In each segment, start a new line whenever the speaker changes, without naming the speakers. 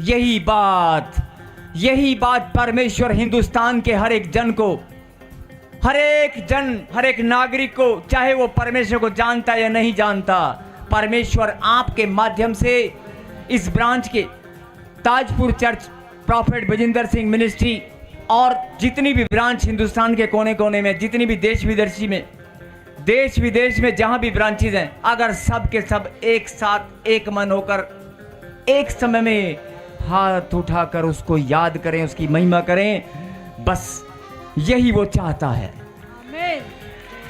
यही बात परमेश्वर हिंदुस्तान के हर एक जन को, हर एक नागरिक को, चाहे वो परमेश्वर को जानता या नहीं जानता, परमेश्वर आपके माध्यम से इस ब्रांच के Tajpur church, prophet Bajinder Singh ministry और जितनी भी ब्रांच हिंदुस्तान के कोने कोने में, जितनी भी देश विदेश में जहां भी ब्रांचेज हैं, अगर सब के सब एक साथ एक मन होकर एक समय में हाथ उठाकर उसको याद करें, उसकी महिमा करें, बस यही वो चाहता है।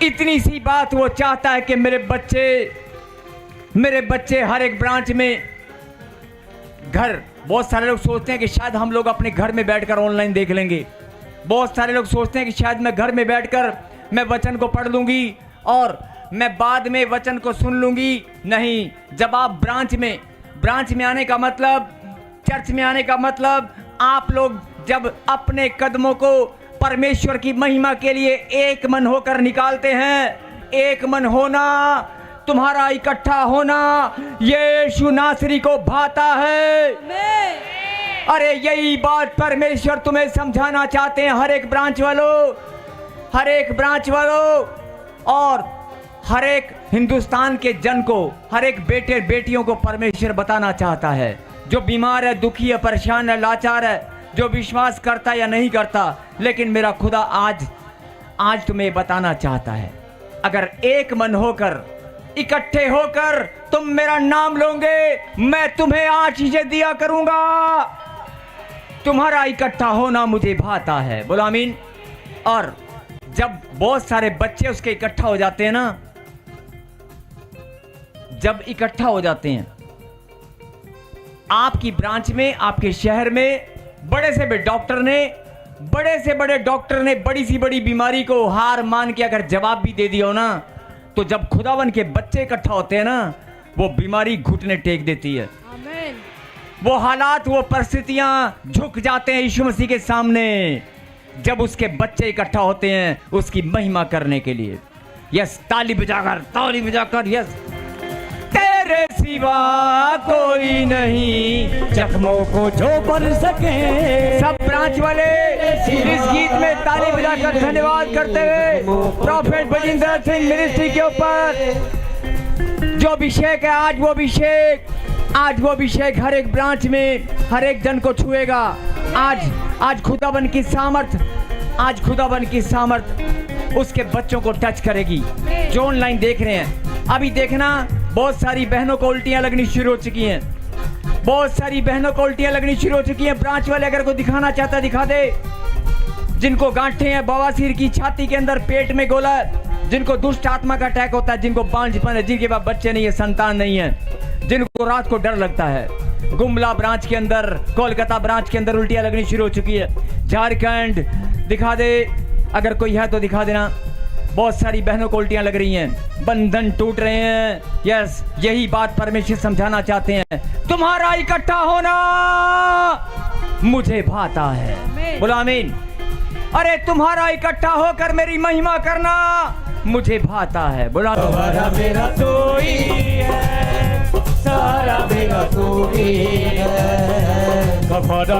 इतनी सी बात वो चाहता है कि मेरे बच्चे हर एक ब्रांच में घर, बहुत सारे लोग सोचते हैं कि शायद हम लोग अपने घर में बैठकर ऑनलाइन देख लेंगे। बहुत सारे लोग सोचते हैं कि शायद मैं घर में बैठकर मैं वचन को पढ़ लूंगी और मैं बाद में वचन को सुन लूंगी। नहीं, जब आप ब्रांच में आने का मतलब, चर्च में आने का मतलब, आप लोग जब अपने कदमों को परमेश्वर की महिमा के लिए एक मन होकर निकालते हैं, एक मन होना, तुम्हारा इकट्ठा होना यीशु नासरी को भाता है। अरे यही बात परमेश्वर तुम्हें समझाना चाहते हैं, हर एक ब्रांच वालों और हर एक हिंदुस्तान के जन को, हर एक बेटे बेटियों को परमेश्वर बताना चाहता है। जो बीमार है, दुखी है, परेशान है, लाचार है, जो विश्वास करता या नहीं करता, लेकिन मेरा खुदा आज तुम्हें बताना चाहता है, अगर एक मन होकर, इकट्ठे होकर तुम मेरा नाम लोगे, मैं तुम्हें आशीषें दिया करूंगा। तुम्हारा इकट्ठा होना मुझे भाता है। बोलो आमीन। और जब बहुत सारे बच्चे उसके इकट्ठा हो जाते हैं ना, जब इकट्ठा हो जाते हैं आपकी ब्रांच में, आपके शहर में, बड़े से बड़े डॉक्टर ने बड़ी सी बड़ी बीमारी को हार मान के अगर जवाब भी दे दिया हो ना, तो जब खुदावन के बच्चे इकट्ठा होते हैं ना, वो बीमारी घुटने टेक देती है। आमीन। वो हालात, वो परिस्थितियां झुक जाते हैं यीशु मसीह के सामने, जब उसके बच्चे इकट्ठा होते हैं उसकी महिमा करने के लिए। यस, ताली बजाकर यस। तेरे सिवा कोई नहीं जख्मों को जो भर सके। सब ब्रांच वाले इस गीत में ताली बजाकर धन्यवाद करते हुए प्रॉफेट बजिंदर सिंह मिनिस्ट्री के ऊपर जो अभिषेक है, आज वो अभिषेक हर एक ब्रांच में हर एक जन को छुएगा। आज खुदावन की सामर्थ उसके बच्चों को टच करेगी जो ऑनलाइन देख रहे हैं। अभी देखना, बहुत सारी बहनों को उल्टियां लगनी शुरू हो चुकी हैं। ब्रांच वाले अगर कोई दिखाना चाहता है दिखा दे। जिनको गांठें हैं, बवासीर की, छाती के अंदर, पेट में गोला, जिनको दुष्ट आत्मा का अटैक होता है, जिनको बांझपन है, जिनके पास बच्चे नहीं है, संतान नहीं है, जिनको रात को डर लगता है, गुमला ब्रांच के अंदर, कोलकाता ब्रांच के अंदर उल्टियां लगनी शुरू हो चुकी है। झारखंड दिखा दे, अगर कोई है तो दिखा देना। बहुत सारी बहनों को उल्टियां लग रही हैं, बंधन टूट रहे हैं। यस, यही बात परमेश्वर समझाना चाहते हैं। तुम्हारा इकट्ठा होना मुझे भाता है। बोलो आमीन। अरे तुम्हारा इकट्ठा होकर मेरी महिमा करना मुझे भाता है। बोला मेरा तो ही है, सारा मेरा तो ही है,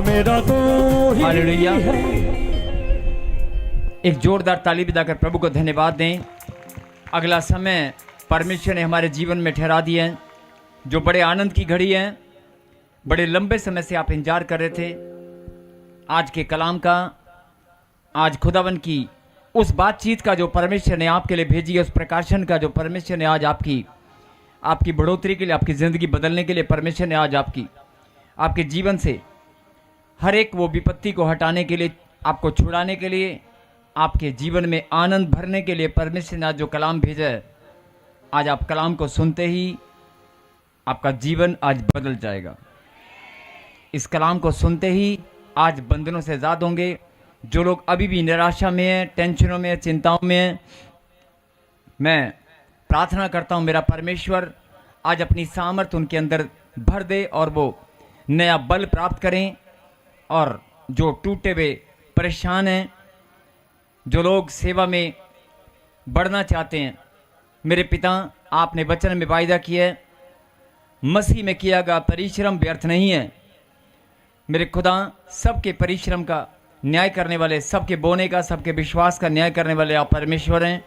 मेरा तो ही है। एक जोरदार ताली बजाकर प्रभु को धन्यवाद दें। अगला समय परमेश्वर ने हमारे जीवन में ठहरा दिया है, जो बड़े आनंद की घड़ी है। बड़े लंबे समय से आप इंतजार कर रहे थे आज के कलाम का, आज खुदावन की उस बातचीत का जो परमेश्वर ने आपके लिए भेजी है, उस प्रकाशन का जो परमेश्वर ने आज आपकी बढ़ोतरी के लिए, आपकी ज़िंदगी बदलने के लिए परमेश्वर ने आज आपके जीवन से हर एक वो विपत्ति को हटाने के लिए, आपको छुड़ाने के लिए, आपके जीवन में आनंद भरने के लिए परमेश्वर ने आज जो कलाम भेजा है, आज आप कलाम को सुनते ही आपका जीवन आज बदल जाएगा। इस कलाम को सुनते ही आज बंधनों से आज़ाद होंगे। जो लोग अभी भी निराशा में हैं, टेंशनों में, चिंताओं में हैं, मैं प्रार्थना करता हूं मेरा परमेश्वर आज अपनी सामर्थ उनके अंदर भर दे और वो नया बल प्राप्त करें। और जो टूटे हुए परेशान हैं, जो लोग सेवा में बढ़ना चाहते हैं, मेरे पिता आपने वचन में वायदा किया है, मसीह में किया गया परिश्रम व्यर्थ नहीं है। मेरे खुदा सबके परिश्रम का न्याय करने वाले, सबके बोने का, सबके विश्वास का न्याय करने वाले आप परमेश्वर हैं।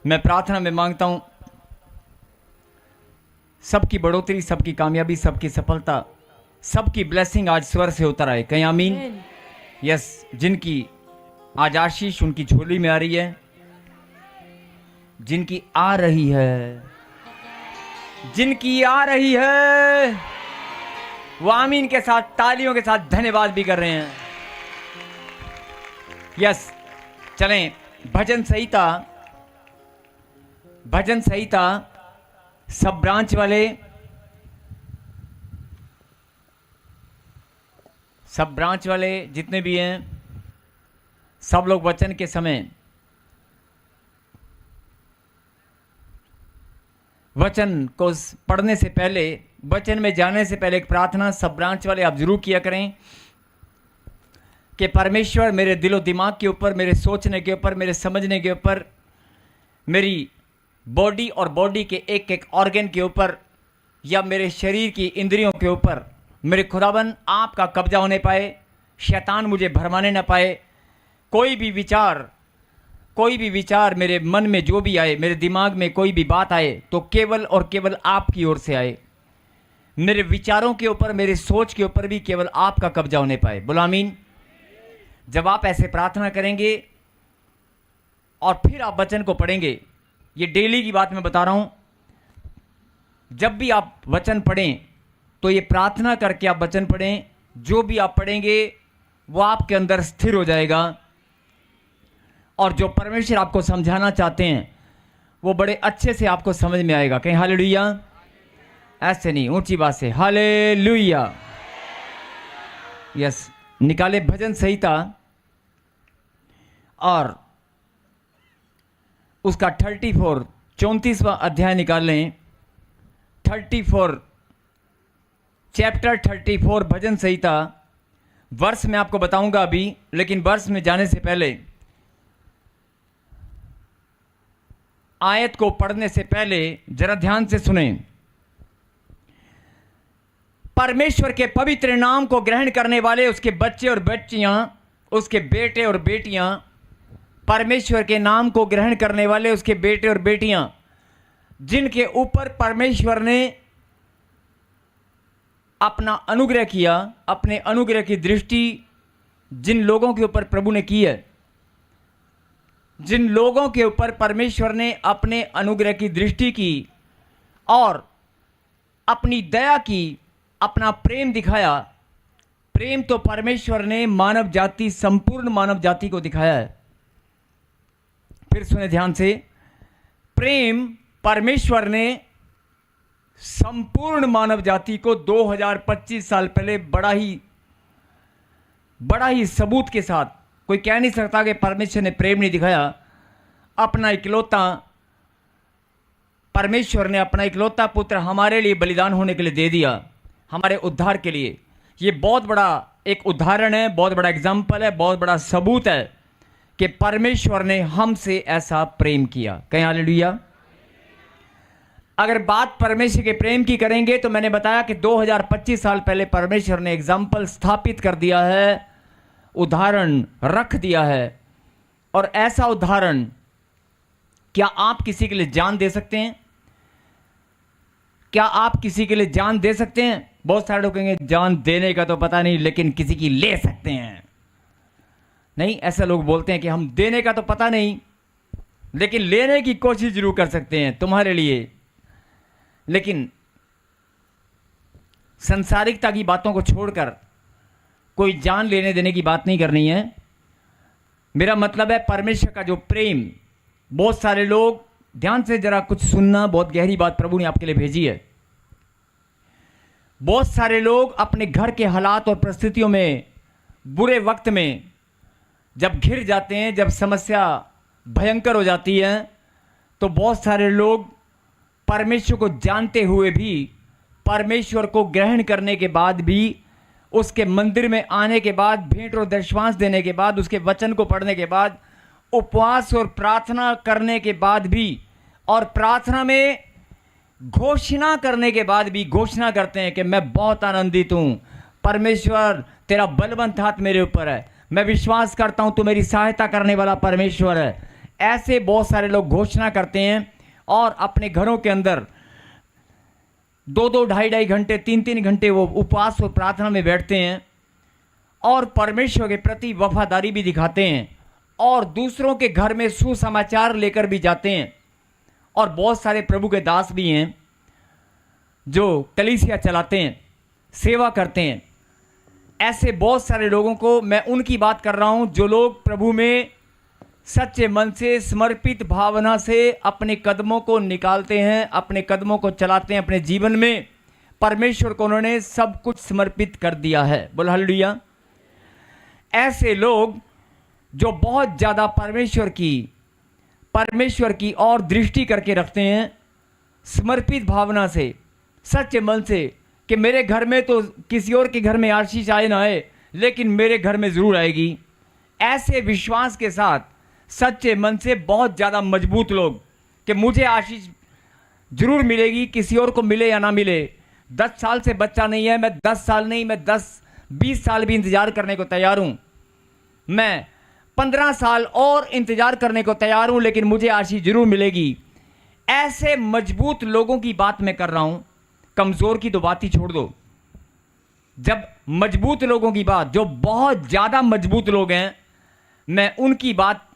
मैं प्रार्थना में मांगता हूँ सबकी बढ़ोतरी, सबकी कामयाबी, सबकी सफलता, सबकी ब्लेसिंग आज स्वर से उतर आए। कहीं आमीन। यस, जिनकी आज आशीष उनकी झोली में आ रही है, जिनकी आ रही है, जिनकी आ रही है, वो आमीन के साथ, तालियों के साथ धन्यवाद भी कर रहे हैं। यस, चलें भजन संहिता, भजन संहिता सब ब्रांच वाले, सब ब्रांच वाले जितने भी हैं, सब लोग वचन के समय, वचन को पढ़ने से पहले, वचन में जाने से पहले एक प्रार्थना सब ब्रांच वाले आप जरूर किया करें कि परमेश्वर मेरे दिलो दिमाग के ऊपर, मेरे सोचने के ऊपर, मेरे समझने के ऊपर, मेरी बॉडी और बॉडी के एक एक ऑर्गन के ऊपर, या मेरे शरीर की इंद्रियों के ऊपर मेरे खुदावन आपका कब्जा होने पाए, शैतान मुझे भरमाने ना पाए। कोई भी विचार मेरे मन में जो भी आए, मेरे दिमाग में कोई भी बात आए, तो केवल और केवल आपकी ओर से आए। मेरे विचारों के ऊपर, मेरे सोच के ऊपर भी केवल आपका कब्जा होने पाए। बोलो आमीन। जब आप ऐसे प्रार्थना करेंगे और फिर आप वचन को पढ़ेंगे, ये डेली की बात मैं बता रहा हूं, जब भी आप वचन पढ़ें तो ये प्रार्थना करके आप वचन पढ़ें। जो भी आप पढ़ेंगे वो आपके अंदर स्थिर हो जाएगा, और जो परमेश्वर आपको समझाना चाहते हैं वो बड़े अच्छे से आपको समझ में आएगा। कहीं हालेलुया, ऐसे नहीं, ऊंची बात से हालेलुया। यस, निकाले भजन संहिता और उसका 34वां अध्याय निकाल लें। 34 चैप्टर 34 भजन संहिता। वर्ष में आपको बताऊंगा अभी, लेकिन वर्ष में जाने से पहले, आयत को पढ़ने से पहले जरा ध्यान से सुने। परमेश्वर के पवित्र नाम को ग्रहण करने वाले उसके बच्चे और बच्चियां, उसके बेटे और बेटियां, परमेश्वर के नाम को ग्रहण करने वाले उसके बेटे और बेटियां, जिनके ऊपर परमेश्वर ने अपना अनुग्रह किया, अपने अनुग्रह की दृष्टि जिन लोगों के ऊपर प्रभु ने की है, जिन लोगों के ऊपर परमेश्वर ने अपने अनुग्रह की दृष्टि की और अपनी दया की, अपना प्रेम दिखाया। प्रेम तो परमेश्वर ने मानव जाति, संपूर्ण मानव जाति को दिखाया है। फिर सुने ध्यान से, प्रेम परमेश्वर ने संपूर्ण मानव जाति को 2025 साल पहले बड़ा ही सबूत के साथ, कोई कह नहीं सकता कि परमेश्वर ने प्रेम नहीं दिखाया। अपना इकलौता, परमेश्वर ने अपना इकलौता पुत्र हमारे लिए बलिदान होने के लिए दे दिया, हमारे उद्धार के लिए। ये बहुत बड़ा एक उदाहरण है, बहुत बड़ा एग्जाम्पल है, बहुत बड़ा सबूत है कि परमेश्वर ने हमसे ऐसा प्रेम किया। कहीं हालेलुया। अगर बात परमेश्वर के प्रेम की करेंगे तो मैंने बताया कि 2025 साल पहले परमेश्वर ने एग्जाम्पल स्थापित कर दिया है, उदाहरण रख दिया है। और ऐसा उदाहरण, क्या आप किसी के लिए जान दे सकते हैं? क्या आप किसी के लिए जान दे सकते हैं? बहुत सारे लोग कहेंगे जान देने का तो पता नहीं, लेकिन किसी की ले सकते हैं। नहीं, ऐसे लोग बोलते हैं कि हम देने का तो पता नहीं, लेकिन लेने की कोशिश जरूर कर सकते हैं तुम्हारे लिए। लेकिन संसारिकता की बातों को छोड़कर कोई जान लेने देने की बात नहीं करनी है। मेरा मतलब है परमेश्वर का जो प्रेम। बहुत सारे लोग, ध्यान से जरा कुछ सुनना, बहुत गहरी बात प्रभु ने आपके लिए भेजी है। बहुत सारे लोग अपने घर के हालात और परिस्थितियों में, बुरे वक्त में जब घिर जाते हैं, जब समस्या भयंकर हो जाती है, तो बहुत सारे लोग परमेश्वर को जानते हुए भी, परमेश्वर को ग्रहण करने के बाद भी, उसके मंदिर में आने के बाद, भेंट और दशमांश देने के बाद, उसके वचन को पढ़ने के बाद, उपवास और प्रार्थना करने के बाद भी, और प्रार्थना में घोषणा करने के बाद भी घोषणा करते हैं कि मैं बहुत आनंदित हूं, परमेश्वर तेरा बलवंत हाथ मेरे ऊपर है, मैं विश्वास करता हूं तू मेरी सहायता करने वाला परमेश्वर है। ऐसे बहुत सारे लोग घोषणा करते हैं और अपने घरों के अंदर 2-2, ढाई घंटे, 3-3 घंटे वो उपवास और प्रार्थना में बैठते हैं और परमेश्वर के प्रति वफादारी भी दिखाते हैं और दूसरों के घर में सुसमाचार लेकर भी जाते हैं। और बहुत सारे प्रभु के दास भी हैं जो कलीसिया चलाते हैं, सेवा करते हैं। ऐसे बहुत सारे लोगों को मैं उनकी बात कर रहा हूं जो लोग प्रभु में सच्चे मन से, समर्पित भावना से अपने कदमों को निकालते हैं, अपने कदमों को चलाते हैं। अपने जीवन में परमेश्वर को उन्होंने सब कुछ समर्पित कर दिया है। बोल हालेलुया। ऐसे लोग जो बहुत ज़्यादा परमेश्वर की और दृष्टि करके रखते हैं, समर्पित भावना से, सच्चे मन से, कि मेरे घर में तो किसी और के घर में आशीष आए ना आए, लेकिन मेरे घर में ज़रूर आएगी। ऐसे विश्वास के साथ, सच्चे मन से बहुत ज़्यादा मजबूत लोग कि मुझे आशीष जरूर मिलेगी, किसी और को मिले या ना मिले। 10 साल से बच्चा नहीं है, मैं 10 साल नहीं, मैं 10-20 साल भी इंतज़ार करने को तैयार हूँ, मैं 15 साल और इंतज़ार करने को तैयार हूँ, लेकिन मुझे आशीष जरूर मिलेगी। ऐसे मजबूत लोगों की बात मैं कर रहा हूँ। कमज़ोर की तो बात ही छोड़ दो। जब मजबूत लोगों की बात, जो बहुत ज़्यादा मजबूत लोग हैं, मैं उनकी बात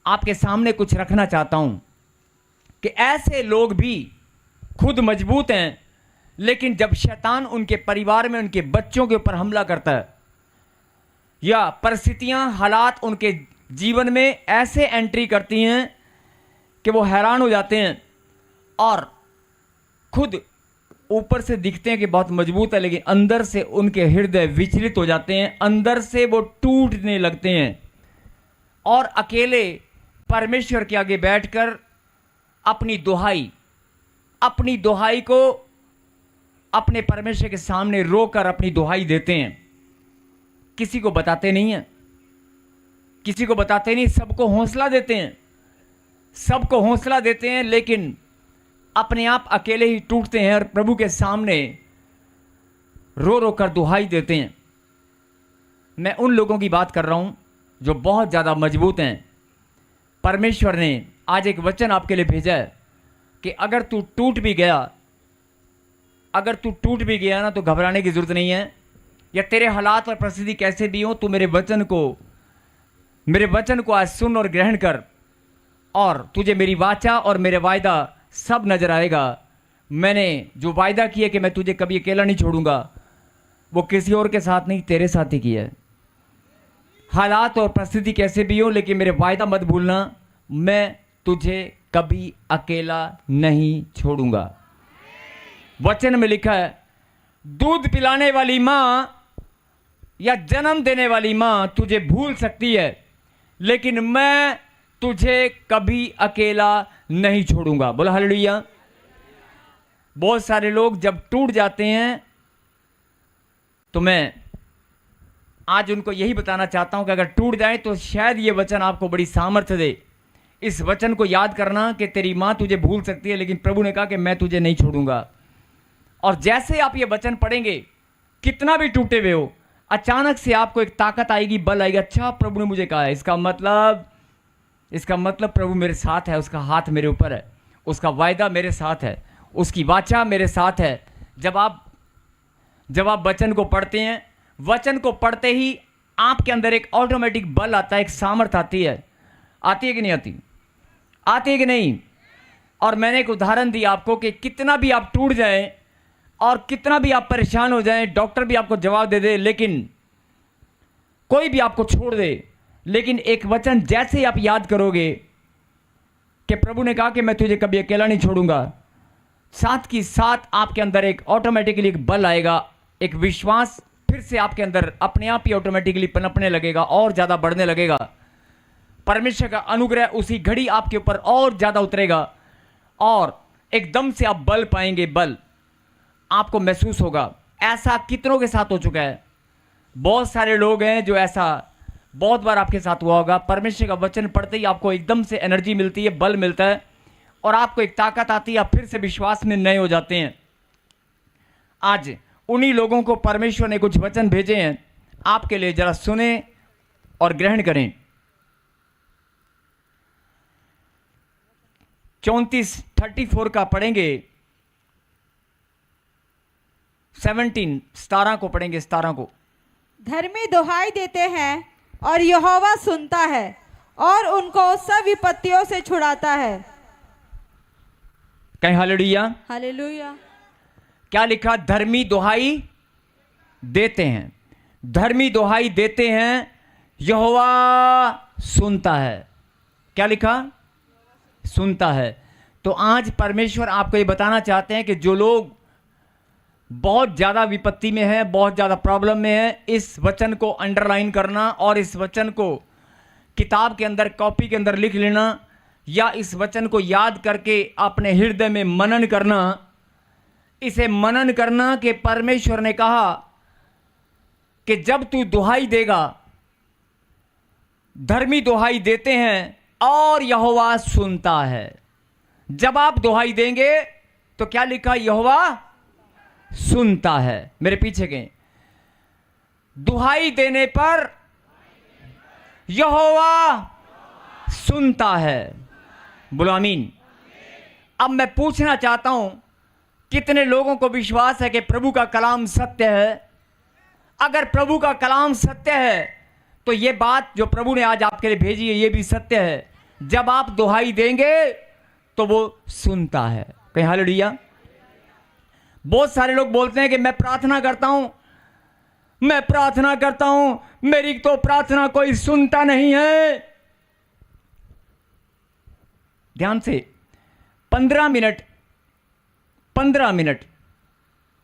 आपके सामने कुछ रखना चाहता हूं कि ऐसे लोग भी खुद मजबूत हैं, लेकिन जब शैतान उनके परिवार में, उनके बच्चों के ऊपर हमला करता है या परिस्थितियां, हालात उनके जीवन में ऐसे एंट्री करती हैं कि वो हैरान हो जाते हैं और खुद ऊपर से दिखते हैं कि बहुत मजबूत है, लेकिन अंदर से उनके हृदय विचलित हो जाते हैं, अंदर से वो टूटने लगते हैं और अकेले परमेश्वर के आगे बैठकर अपनी दुहाई को अपने परमेश्वर के सामने रोकर अपनी दुहाई देते हैं। किसी को बताते नहीं हैं, किसी को बताते नहीं, सबको हौसला देते हैं, सबको हौसला देते हैं, लेकिन अपने आप अकेले ही टूटते हैं और प्रभु के सामने रो रो कर दुहाई देते हैं। मैं उन लोगों की बात कर रहा हूं जो बहुत ज़्यादा मजबूत हैं। परमेश्वर ने आज एक वचन आपके लिए भेजा है कि अगर तू टूट भी गया ना, तो घबराने की जरूरत नहीं है। या तेरे हालात और परिस्थिति कैसे भी हो, तू मेरे वचन को आज सुन और ग्रहण कर, और तुझे मेरी वाचा और मेरे वायदा सब नजर आएगा। मैंने जो वायदा किया कि मैं तुझे कभी अकेला नहीं छोड़ूंगा, वो किसी और के साथ नहीं, तेरे साथ ही किया है। हालात और परिस्थिति कैसे भी हो, लेकिन मेरे वायदा मत भूलना, मैं तुझे कभी अकेला नहीं छोड़ूंगा। वचन में लिखा है, दूध पिलाने वाली मां या जन्म देने वाली मां तुझे भूल सकती है, लेकिन मैं तुझे कभी अकेला नहीं छोड़ूंगा। बोला हालेलुया। बहुत सारे लोग जब टूट जाते हैं, तो मैं आज उनको यही बताना चाहता हूं कि अगर टूट जाए तो शायद ये वचन आपको बड़ी सामर्थ्य दे। इस वचन को याद करना कि तेरी मां तुझे भूल सकती है, लेकिन प्रभु ने कहा कि मैं तुझे नहीं छोड़ूंगा। और जैसे आप ये वचन पढ़ेंगे, कितना भी टूटे हुए हो, अचानक से आपको एक ताकत आएगी, बल आएगा। अच्छा, प्रभु ने मुझे कहा है, इसका मतलब प्रभु मेरे साथ है, उसका हाथ मेरे ऊपर है, उसका वायदा मेरे साथ है, उसकी वाचा मेरे साथ है। जब आप वचन को पढ़ते हैं, वचन को पढ़ते ही आपके अंदर एक ऑटोमेटिक बल आता है, एक सामर्थ आती है कि नहीं आती? आती है कि नहीं? और मैंने एक उदाहरण दिया आपको कि कितना भी आप टूट जाएं और कितना भी आप परेशान हो जाएं, डॉक्टर भी आपको जवाब दे दे, लेकिन कोई भी आपको छोड़ दे, लेकिन एक वचन जैसे ही आप याद करोगे कि प्रभु ने कहा कि मैं तुझे कभी अकेला नहीं छोड़ूंगा, साथ की साथ आपके अंदर एक ऑटोमेटिकली एक बल आएगा, एक विश्वास फिर से आपके अंदर अपने आप ही ऑटोमेटिकली पनपने लगेगा और ज़्यादा बढ़ने लगेगा। परमेश्वर का अनुग्रह उसी घड़ी आपके ऊपर और ज़्यादा उतरेगा और एकदम से आप बल पाएंगे, बल आपको महसूस होगा। ऐसा कितनों के साथ हो चुका है? बहुत सारे लोग हैं जो ऐसा बहुत बार आपके साथ हुआ होगा। परमेश्वर का वचन पढ़ते ही आपको एकदम से एनर्जी मिलती है, बल मिलता है और आपको एक ताकत आती है, आप फिर से विश्वास में नए हो जाते हैं। आज उन्हीं लोगों को परमेश्वर ने कुछ वचन भेजे हैं आपके लिए, जरा सुने और ग्रहण करें। 34 का पढ़ेंगे, 17 को पढ़ेंगे, 17 को।
धर्मी दुहाई देते हैं और यहोवा सुनता है और उनको सब विपत्तियों से छुड़ाता है।
कहीं हालेलुया।
हालेलुया।
क्या लिखा? धर्मी दुहाई देते हैं, धर्मी दुहाई देते हैं, यहोवा सुनता है। क्या लिखा? सुनता है। तो आज परमेश्वर आपको ये बताना चाहते हैं कि जो लोग बहुत ज़्यादा विपत्ति में है, बहुत ज़्यादा प्रॉब्लम में है, इस वचन को अंडरलाइन करना और इस वचन को किताब के अंदर, कॉपी के अंदर लिख लेना, या इस वचन को याद करके अपने हृदय में मनन करना। इसे मनन करना कि परमेश्वर ने कहा कि जब तू दुहाई देगा, धर्मी दुहाई देते हैं और यहोवा सुनता है। जब आप दुहाई देंगे तो क्या लिखा? यहोवा सुनता है। मेरे पीछे के, दुहाई देने पर यहोवा सुनता है। बोलो आमीन। अब मैं पूछना चाहता हूं, कितने लोगों को विश्वास है कि प्रभु का कलाम सत्य है? अगर प्रभु का कलाम सत्य है तो ये बात जो प्रभु ने आज आपके लिए भेजी है ये भी सत्य है। जब आप दुहाई देंगे तो वो सुनता है। कहीं हालेलुया। बहुत सारे लोग बोलते हैं कि मैं प्रार्थना करता हूं, मैं प्रार्थना करता हूं, मेरी तो प्रार्थना कोई सुनता नहीं है। ध्यान से 15 मिनट, 15 मिनट,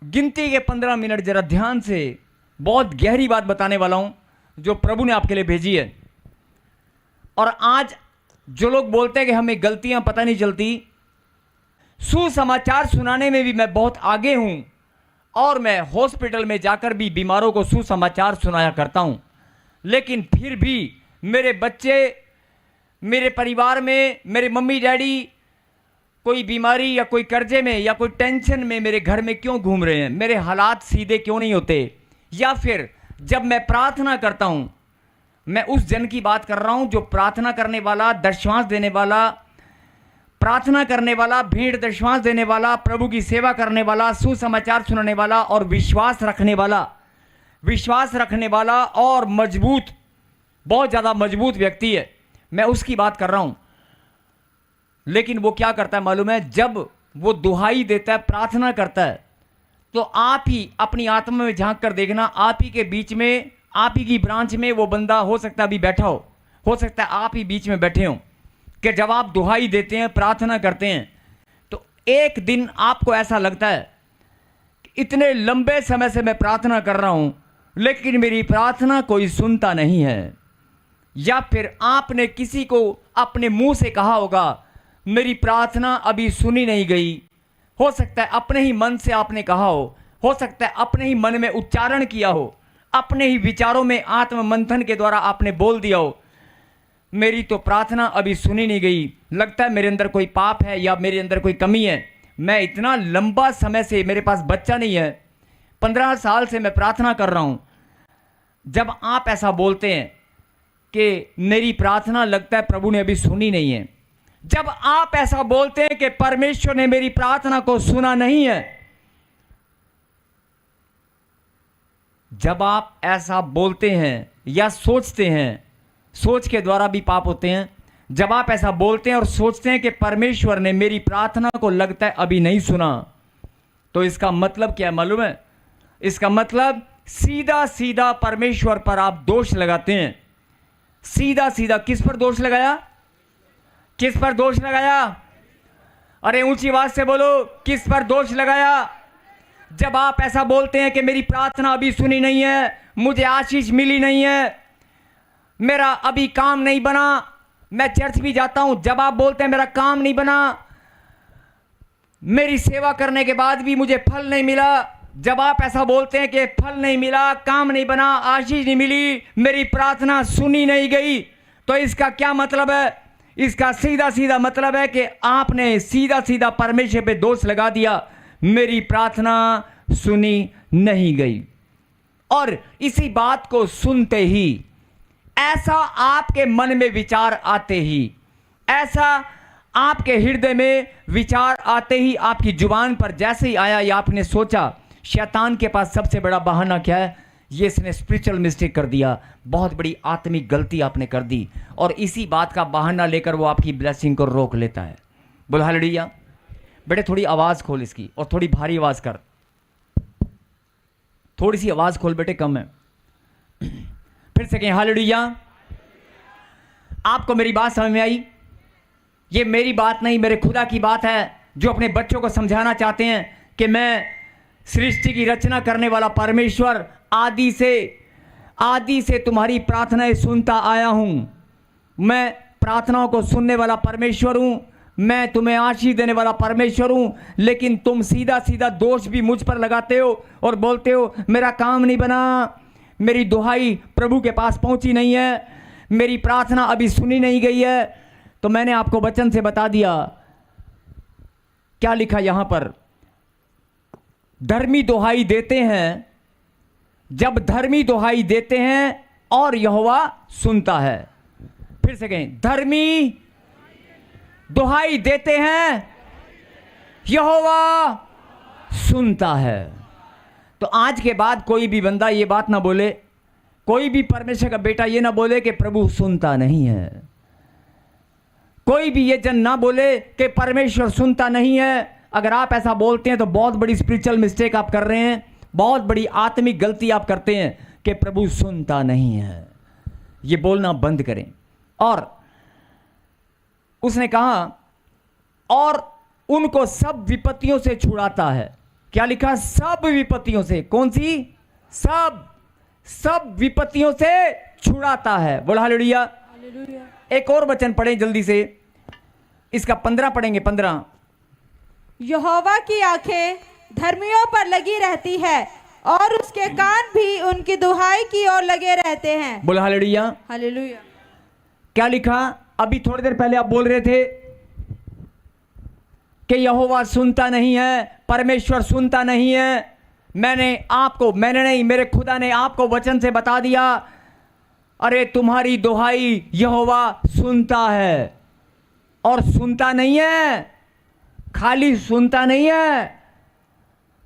गिनती के 15 मिनट जरा ध्यान से बहुत गहरी बात बताने वाला हूं जो प्रभु ने आपके लिए भेजी है। और आज जो लोग बोलते हैं कि हमें गलतियां पता नहीं चलती, सुसमाचार सुनाने में भी मैं बहुत आगे हूं और मैं हॉस्पिटल में जाकर भी बीमारों को सुसमाचार सुनाया करता हूं, लेकिन फिर भी मेरे बच्चे, मेरे परिवार में मेरे मम्मी डैडी कोई बीमारी या कोई कर्जे में या कोई टेंशन में मेरे घर में क्यों घूम रहे हैं? मेरे हालात सीधे क्यों नहीं होते? या फिर जब मैं प्रार्थना करता हूं, मैं उस जन की बात कर रहा हूं जो प्रार्थना करने वाला, दशमांश देने वाला, प्रार्थना करने वाला, भीड़ दशमांश देने वाला, प्रभु की सेवा करने वाला, सुसमाचार सुनाने वाला और विश्वास रखने वाला और मजबूत, बहुत ज़्यादा मजबूत व्यक्ति है, मैं उसकी बात कर रहा हूं। लेकिन वो क्या करता है मालूम है? जब वो दुहाई देता है, प्रार्थना करता है, तो आप ही अपनी आत्मा में झांक कर देखना, आप ही के बीच में, आप ही की ब्रांच में वो बंदा हो सकता है अभी बैठा हो सकता है आप ही बीच में बैठे हो, कि जब आप दुहाई देते हैं, प्रार्थना करते हैं, तो एक दिन आपको ऐसा लगता है कि इतने लंबे समय से मैं प्रार्थना कर रहा हूं लेकिन मेरी प्रार्थना कोई सुनता नहीं है। या फिर आपने किसी को अपने मुंह से कहा होगा मेरी प्रार्थना अभी सुनी नहीं गई। हो सकता है अपने ही मन से आपने कहा हो सकता है अपने ही मन में उच्चारण किया हो, अपने ही विचारों में आत्म मंथन के द्वारा आपने बोल दिया हो मेरी तो प्रार्थना अभी सुनी नहीं गई, लगता है मेरे अंदर कोई पाप है या मेरे अंदर कोई कमी है, मैं इतना लंबा समय से, मेरे पास बच्चा नहीं है, 15 साल से मैं प्रार्थना कर रहा हूं। जब आप ऐसा बोलते हैं कि मेरी प्रार्थना लगता है प्रभु ने अभी सुनी नहीं है, जब आप ऐसा बोलते हैं कि परमेश्वर ने मेरी प्रार्थना को सुना नहीं है, जब आप ऐसा बोलते हैं या सोचते हैं, सोच के द्वारा भी पाप होते हैं, जब आप ऐसा बोलते हैं और सोचते हैं कि परमेश्वर ने मेरी प्रार्थना को लगता है अभी नहीं सुना, तो इसका मतलब क्या है मालूम है? इसका मतलब सीधा सीधा परमेश्वर पर आप दोष लगाते हैं। सीधा सीधा किस पर दोष लगाया? किस पर दोष लगाया? अरे ऊंची आवाज से बोलो, किस पर दोष लगाया? जब आप ऐसा बोलते हैं कि मेरी प्रार्थना अभी सुनी नहीं है, मुझे आशीष मिली नहीं है, मेरा अभी काम नहीं बना, मैं चर्च भी जाता हूं, जब आप बोलते हैं मेरा काम नहीं बना, मेरी सेवा करने के बाद भी मुझे फल नहीं मिला, जब आप ऐसा बोलते हैं कि फल नहीं मिला, काम नहीं बना, आशीष नहीं मिली, मेरी प्रार्थना सुनी नहीं गई, तो इसका क्या मतलब है? इसका सीधा सीधा मतलब है कि आपने सीधा सीधा परमेश्वर पे दोष लगा दिया, मेरी प्रार्थना सुनी नहीं गई। और इसी बात को सुनते ही, ऐसा आपके मन में विचार आते ही, ऐसा आपके हृदय में विचार आते ही, आपकी जुबान पर जैसे ही आया, या आपने सोचा, शैतान के पास सबसे बड़ा बहाना क्या है, ये इसने स्पिरिचुअल मिस्टेक कर दिया, बहुत बड़ी आत्मिक गलती आपने कर दी, और इसी बात का बहाना लेकर वो आपकी ब्लेसिंग को रोक लेता है। बोलो हालेलुया। बेटे थोड़ी आवाज़ खोल इसकी, और थोड़ी भारी आवाज़ कर, थोड़ी सी आवाज़ खोल बेटे, कम है। फिर से कहें हालेलुया। आपको मेरी बात समझ में आई? ये मेरी बात नहीं, मेरे खुदा की बात है, जो अपने बच्चों को समझाना चाहते हैं कि मैं सृष्टि की रचना करने वाला परमेश्वर आदि से तुम्हारी प्रार्थनाएं सुनता आया हूं। मैं प्रार्थनाओं को सुनने वाला परमेश्वर हूं, मैं तुम्हें आशीष देने वाला परमेश्वर हूं। लेकिन तुम सीधा सीधा दोष भी मुझ पर लगाते हो और बोलते हो मेरा काम नहीं बना, मेरी दुहाई प्रभु के पास पहुंची नहीं है, मेरी प्रार्थना अभी सुनी नहीं गई है। तो मैंने आपको वचन से बता दिया, क्या लिखा यहां पर, धर्मी दुहाई देते हैं, जब धर्मी दुहाई देते हैं और यहोवा सुनता है। फिर से कहें, धर्मी दुहाई देते हैं, यहोवा सुनता है। तो आज के बाद कोई भी बंदा ये बात ना बोले, कोई भी परमेश्वर का बेटा ये ना बोले कि प्रभु सुनता नहीं है, कोई भी ये जन ना बोले कि परमेश्वर सुनता नहीं है। अगर आप ऐसा बोलते हैं तो बहुत बड़ी स्पिरिचुअल मिस्टेक आप कर रहे हैं, बहुत बड़ी आत्मिक गलती आप करते हैं कि प्रभु सुनता नहीं है। ये बोलना बंद करें। और उसने कहा, और उनको सब विपत्तियों से छुड़ाता है। क्या लिखा? सब विपत्तियों से। कौन सी? सब विपत्तियों से छुड़ाता है। बोला हालेलुया। एक और वचन पढ़ें जल्दी से, इसका 15 पढ़ेंगे। 15,
यहोवा की आंखें धर्मियों पर लगी रहती है और उसके कान भी उनकी दुहाई की ओर लगे रहते हैं।
बोला हालेलुया।
हालेलुया।
क्या लिखा? अभी थोड़ी देर पहले आप बोल रहे थे कि यहोवा सुनता नहीं है, परमेश्वर सुनता नहीं है। मैंने नहीं, मेरे खुदा ने आपको वचन से बता दिया, अरे तुम्हारी दुहाई यहोवा सुनता है। और सुनता नहीं है, खाली सुनता नहीं है।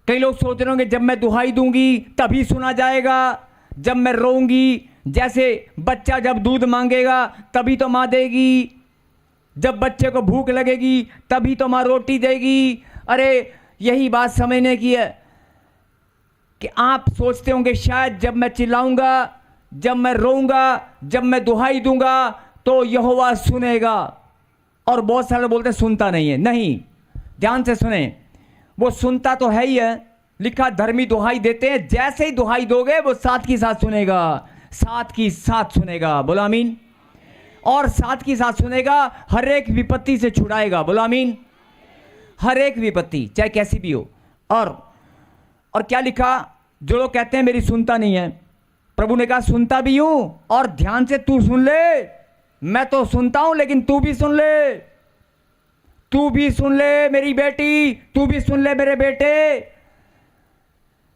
कई लोग सोच रहे होंगे जब मैं दुहाई दूंगी तभी सुना जाएगा, जब मैं रोऊंगी, जैसे बच्चा जब दूध मांगेगा तभी तो माँ देगी, जब बच्चे को भूख लगेगी तभी तो माँ रोटी देगी। अरे यही बात समझने की है कि आप सोचते होंगे शायद जब मैं चिल्लाऊंगा, जब मैं रोऊंगा, जब मैं दुहाई दूंगा तो यहोवा सुनेगा। और बहुत सारे बोलते सुनता नहीं है। नहीं, ध्यान से सुने, वो सुनता तो है ही है। लिखा धर्मी दुहाई देते हैं, जैसे ही दुहाई दोगे वो साथ की साथ सुनेगा, साथ की साथ सुनेगा। बोलो आमीन। और साथ की साथ सुनेगा, हर एक विपत्ति से छुड़ाएगा। बोलो आमीन। हर एक विपत्ति चाहे कैसी भी हो। और क्या लिखा? जो लोग कहते हैं मेरी सुनता नहीं है, प्रभु ने कहा सुनता भी हूं, और ध्यान से तू सुन ले। मैं तो सुनता हूं लेकिन तू भी सुन ले, तू भी सुन ले मेरी बेटी, तू भी सुन ले मेरे बेटे।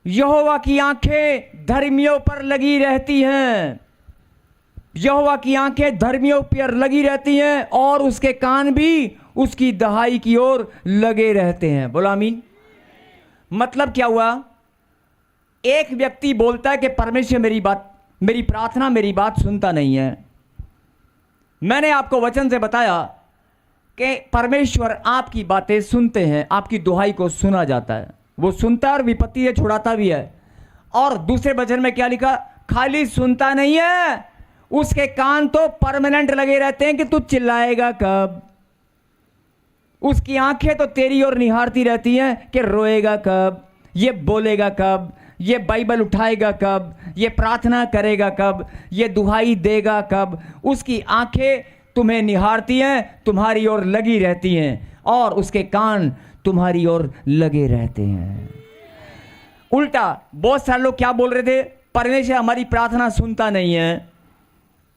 यहोवा की आंखें धर्मियों पर लगी रहती हैं, यहोवा की आंखें धर्मियों पर लगी रहती हैं, और उसके कान भी उसकी दहाई की ओर लगे रहते हैं। बोला आमीन। मतलब क्या हुआ? एक व्यक्ति बोलता है कि परमेश्वर मेरी प्रार्थना, मेरी बात सुनता नहीं है। मैंने आपको वचन से बताया कि परमेश्वर आपकी बातें सुनते हैं, आपकी दुहाई को सुना जाता है, वो सुनता है और विपत्ति से छुड़ाता भी है। और दूसरे वचन में क्या लिखा? खाली सुनता नहीं है, उसके कान तो परमानेंट लगे रहते हैं कि तू चिल्लाएगा कब, उसकी आंखें तो तेरी ओर निहारती रहती हैं कि रोएगा कब, ये बोलेगा कब, ये बाइबल उठाएगा कब, ये प्रार्थना करेगा कब, ये दुहाई देगा कब। उसकी आंखें तुम्हें निहारती हैं, तुम्हारी ओर लगी रहती हैं, और उसके कान तुम्हारी ओर लगे रहते हैं। उल्टा बहुत सारे लोग क्या बोल रहे थे? परमेश्वर हमारी प्रार्थना सुनता नहीं है।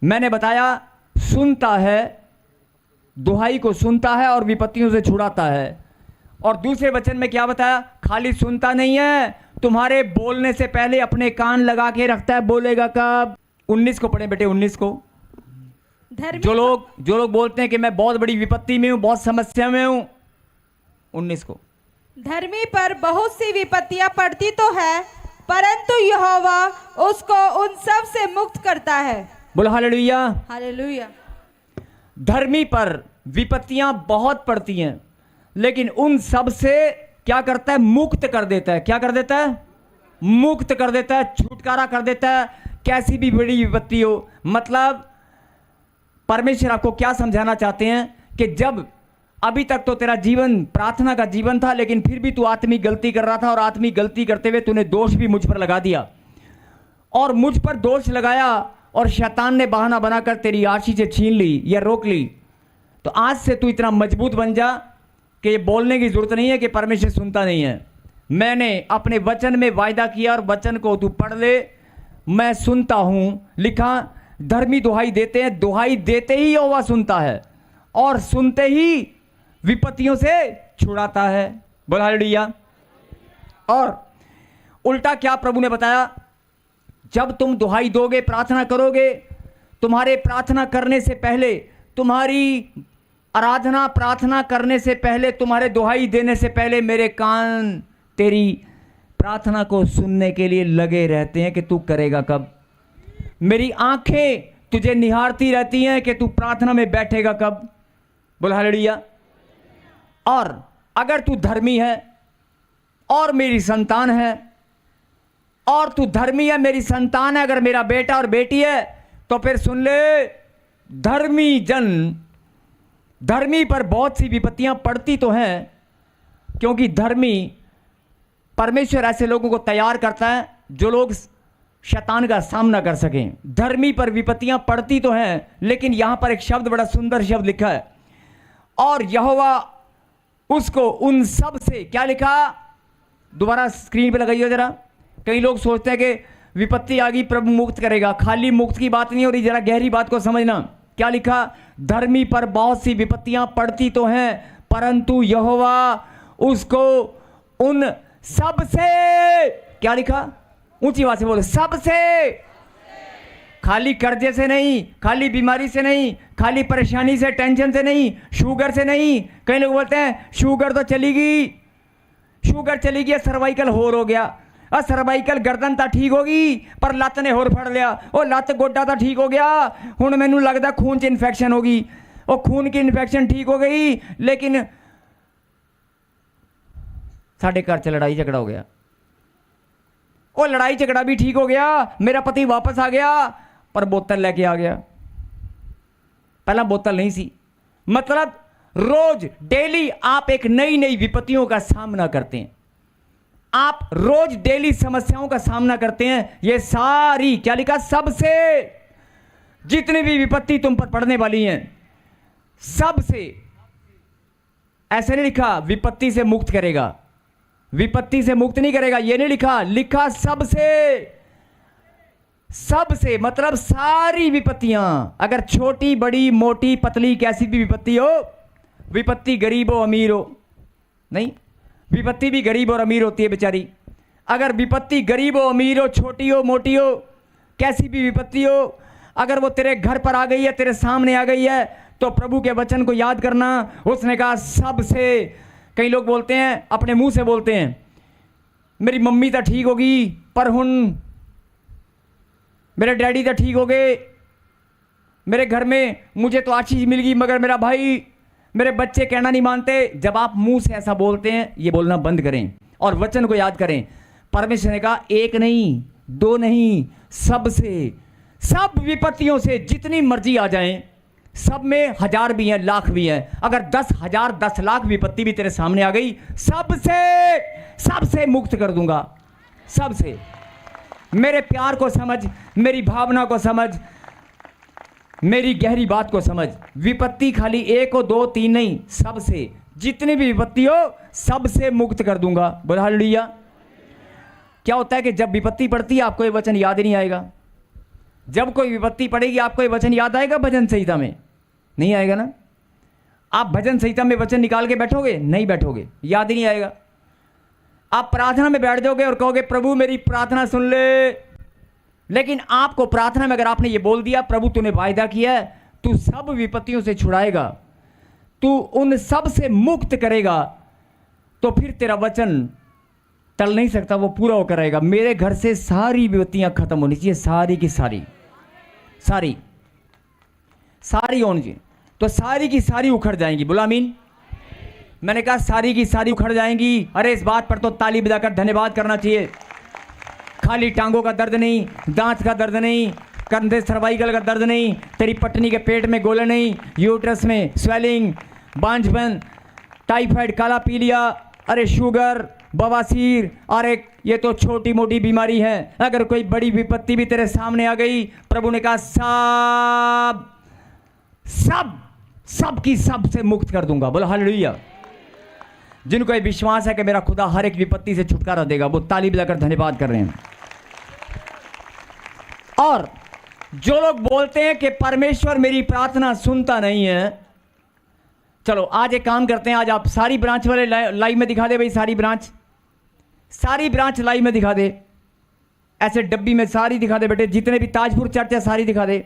मैंने बताया सुनता है, दुहाई को सुनता है और विपत्तियों से छुड़ाता है। और दूसरे वचन में क्या बताया? खाली सुनता नहीं है, तुम्हारे बोलने से पहले अपने कान लगा के रखता है, बोलेगा कब? 19 को पढ़े बेटे, 19 को। जो लोग बोलते हैं कि मैं बहुत बड़ी विपत्ति में हूं, बहुत समस्या में हूं, 19 को।
धर्मी पर बहुत सी विपत्तियां पड़ती तो है, परंतु यहोवा उसको उन सब से मुक्त करता है।
बोलो हालेलुया।
हालेलुया।
धर्मी पर विपत्तियां बहुत पड़ती हैं, लेकिन उन सब से क्या करता है? मुक्त कर देता है। क्या कर देता है? मुक्त कर देता है, छुटकारा कर देता है, कैसी भी बड़ी विपत्ति हो। मतलब परमेश्वर आपको क्या समझाना चाहते हैं कि जब अभी तक तो तेरा जीवन प्रार्थना का जीवन था, लेकिन फिर भी तू आत्मिक गलती कर रहा था, और आत्मिक गलती करते हुए तूने दोष भी मुझ पर लगा दिया, और मुझ पर दोष लगाया, और शैतान ने बहाना बनाकर तेरी आशीष से छीन ली या रोक ली। तो आज से तू इतना मजबूत बन जा कि ये बोलने की जरूरत नहीं है कि परमेश्वर सुनता नहीं है। मैंने अपने वचन में वायदा किया, और वचन को तू पढ़ ले, मैं सुनता हूं। लिखा, धर्मी दुहाई देते हैं, दुहाई देते ही यहोवा सुनता है, और सुनते ही विपत्तियों से छुड़ाता है। बोल हालेलुया। और उल्टा क्या प्रभु ने बताया? जब तुम दुहाई दोगे, प्रार्थना करोगे, तुम्हारे प्रार्थना करने से पहले, तुम्हारी आराधना प्रार्थना करने से पहले, तुम्हारे दुहाई देने से पहले मेरे कान तेरी प्रार्थना को सुनने के लिए लगे रहते हैं कि तू करेगा कब। मेरी आंखें तुझे निहारती रहती हैं कि तू प्रार्थना में बैठेगा कब। बोल हालेलुया। और अगर तू धर्मी है और मेरी संतान है, और तू धर्मी है, मेरी संतान है, अगर मेरा बेटा और बेटी है, तो फिर सुन ले, धर्मी पर बहुत सी विपत्तियां पड़ती तो हैं, क्योंकि धर्मी, परमेश्वर ऐसे लोगों को तैयार करता है जो लोग शैतान का सामना कर सकें। धर्मी पर विपत्तियां पड़ती तो हैं, लेकिन यहां पर एक शब्द, बड़ा सुंदर शब्द लिखा है, और यहोवा उसको उन सब से, क्या लिखा? दोबारा स्क्रीन पे लगाइए जरा। कई लोग सोचते हैं कि विपत्ति आ गई प्रभु मुक्त करेगा। खाली मुक्त की बात नहीं हो रही, जरा गहरी बात को समझना। क्या लिखा? धर्मी पर बहुत सी विपत्तियां पड़ती तो हैं, परंतु यहोवा उसको उन सब से, क्या लिखा? ऊंची आवाज से बोलो, सबसे। खाली कर्जे से नहीं, खाली बीमारी से नहीं, खाली परेशानी से, टेंशन से नहीं, शुगर से नहीं। कई लोग बोलते हैं शुगर तो चली गई, शुगर चली गई, सर्वाइकल होर हो गया। और सर्वाइकल गर्दन तो ठीक होगी, पर लत्त ने होर फड़ लिया। और लत्त गोड्डा तो ठीक हो गया, हुण मैनू लगता खून च इन्फेक्शन होगी। और खून की इन्फेक्शन ठीक हो गई, लेकिन साढ़े घर च लड़ाई झगड़ा हो गया। और लड़ाई झगड़ा भी ठीक हो गया, मेरा पति वापस आ गया, पर बोतल लेके आ गया। पहला बोतल नहीं सी। मतलब रोज डेली आप एक नई नई विपत्तियों का सामना करते हैं, आप रोज डेली समस्याओं का सामना करते हैं। ये सारी, क्या लिखा? सबसे, जितनी भी विपत्ति तुम पर पड़ने वाली हैं, सबसे। ऐसे नहीं लिखा विपत्ति से मुक्त करेगा, विपत्ति से मुक्त नहीं करेगा, ये नहीं लिखा। लिखा सबसे। सबसे मतलब सारी विपत्तियां, अगर छोटी बड़ी मोटी पतली कैसी भी विपत्ति हो, विपत्ति गरीब हो अमीर हो नहीं, विपत्ति भी गरीब और अमीर होती है बेचारी। अगर विपत्ति गरीब हो अमीर हो, छोटी हो मोटी हो, कैसी भी विपत्ति हो, अगर वो तेरे घर पर आ गई है, तेरे सामने आ गई है, तो प्रभु के वचन को याद करना। उसने कहा सबसे। कई लोग बोलते हैं, अपने मुंह से बोलते हैं, मेरी मम्मी तो ठीक होगी, पर हुन मेरे डैडी तो ठीक हो गए, मेरे घर में मुझे तो आशीष मिल गई, मगर मेरा भाई, मेरे बच्चे कहना नहीं मानते। जब आप मुंह से ऐसा बोलते हैं, ये बोलना बंद करें और वचन को याद करें। परमेश्वर ने कहा एक नहीं, दो नहीं, सबसे, सब विपत्तियों से जितनी मर्जी आ जाएं, सब में 1000 भी हैं, लाख भी हैं। अगर 10,000 10 लाख विपत्ति भी तेरे सामने आ गई, सबसे मुक्त कर दूंगा। सबसे। मेरे प्यार को समझ, मेरी भावना को समझ, मेरी गहरी बात को समझ। विपत्ति खाली 1 हो 2 3 नहीं, सबसे, जितनी भी विपत्ति हो सबसे मुक्त कर दूंगा। बोल हालेलुया। क्या होता है कि जब विपत्ति पड़ती है आपको ये वचन याद ही नहीं आएगा। जब कोई विपत्ति पड़ेगी आपको ये वचन याद आएगा भजन संहिता में? नहीं आएगा ना। आप भजन संहिता में वचन निकाल के बैठोगे? नहीं बैठोगे, याद ही नहीं आएगा। आप प्रार्थना में बैठ जाओगे और कहोगे प्रभु मेरी प्रार्थना सुन ले। लेकिन आपको प्रार्थना में अगर आपने ये बोल दिया प्रभु तूने वायदा किया है तू सब विपत्तियों से छुड़ाएगा, तू उन सब से मुक्त करेगा, तो फिर तेरा वचन टल नहीं सकता, वो पूरा होकर रहेगा। मेरे घर से सारी विपत्तियां खत्म होनी चाहिए, सारी की सारी सारी सारी होनी चाहिए, तो सारी की सारी उखड़ जाएंगी। बोला आमीन। मैंने कहा सारी की सारी उखड़ जाएंगी। अरे इस बात पर तो ताली बजाकर धन्यवाद करना चाहिए। खाली टांगों का दर्द नहीं, दांत का दर्द नहीं, कंधे सर्वाइकल का दर्द नहीं, तेरी पटनी के पेट में गोले नहीं, यूट्रस में स्वेलिंग, बांझपन, टाइफाइड, काला पीलिया, अरे शुगर, बवासीर, अरे ये तो छोटी मोटी बीमारी है। अगर कोई बड़ी विपत्ति भी तेरे सामने आ गई, प्रभु ने कहा सब सब सब की सब से मुक्त कर दूंगा। बोलो हालेलुया। जिनको ये विश्वास है कि मेरा खुदा हर एक विपत्ति से छुटकारा देगा, वो ताली बजाकर धन्यवाद कर रहे हैं। और जो लोग बोलते हैं कि परमेश्वर मेरी प्रार्थना सुनता नहीं है, चलो आज एक काम करते हैं, आज आप सारी ब्रांच वाले लाइव में दिखा दे भाई, सारी ब्रांच लाइव में दिखा दे, ऐसे डब्बी में सारी दिखा दे बेटे। जितने भी ताजपुर चर्च है सारी दिखा दे,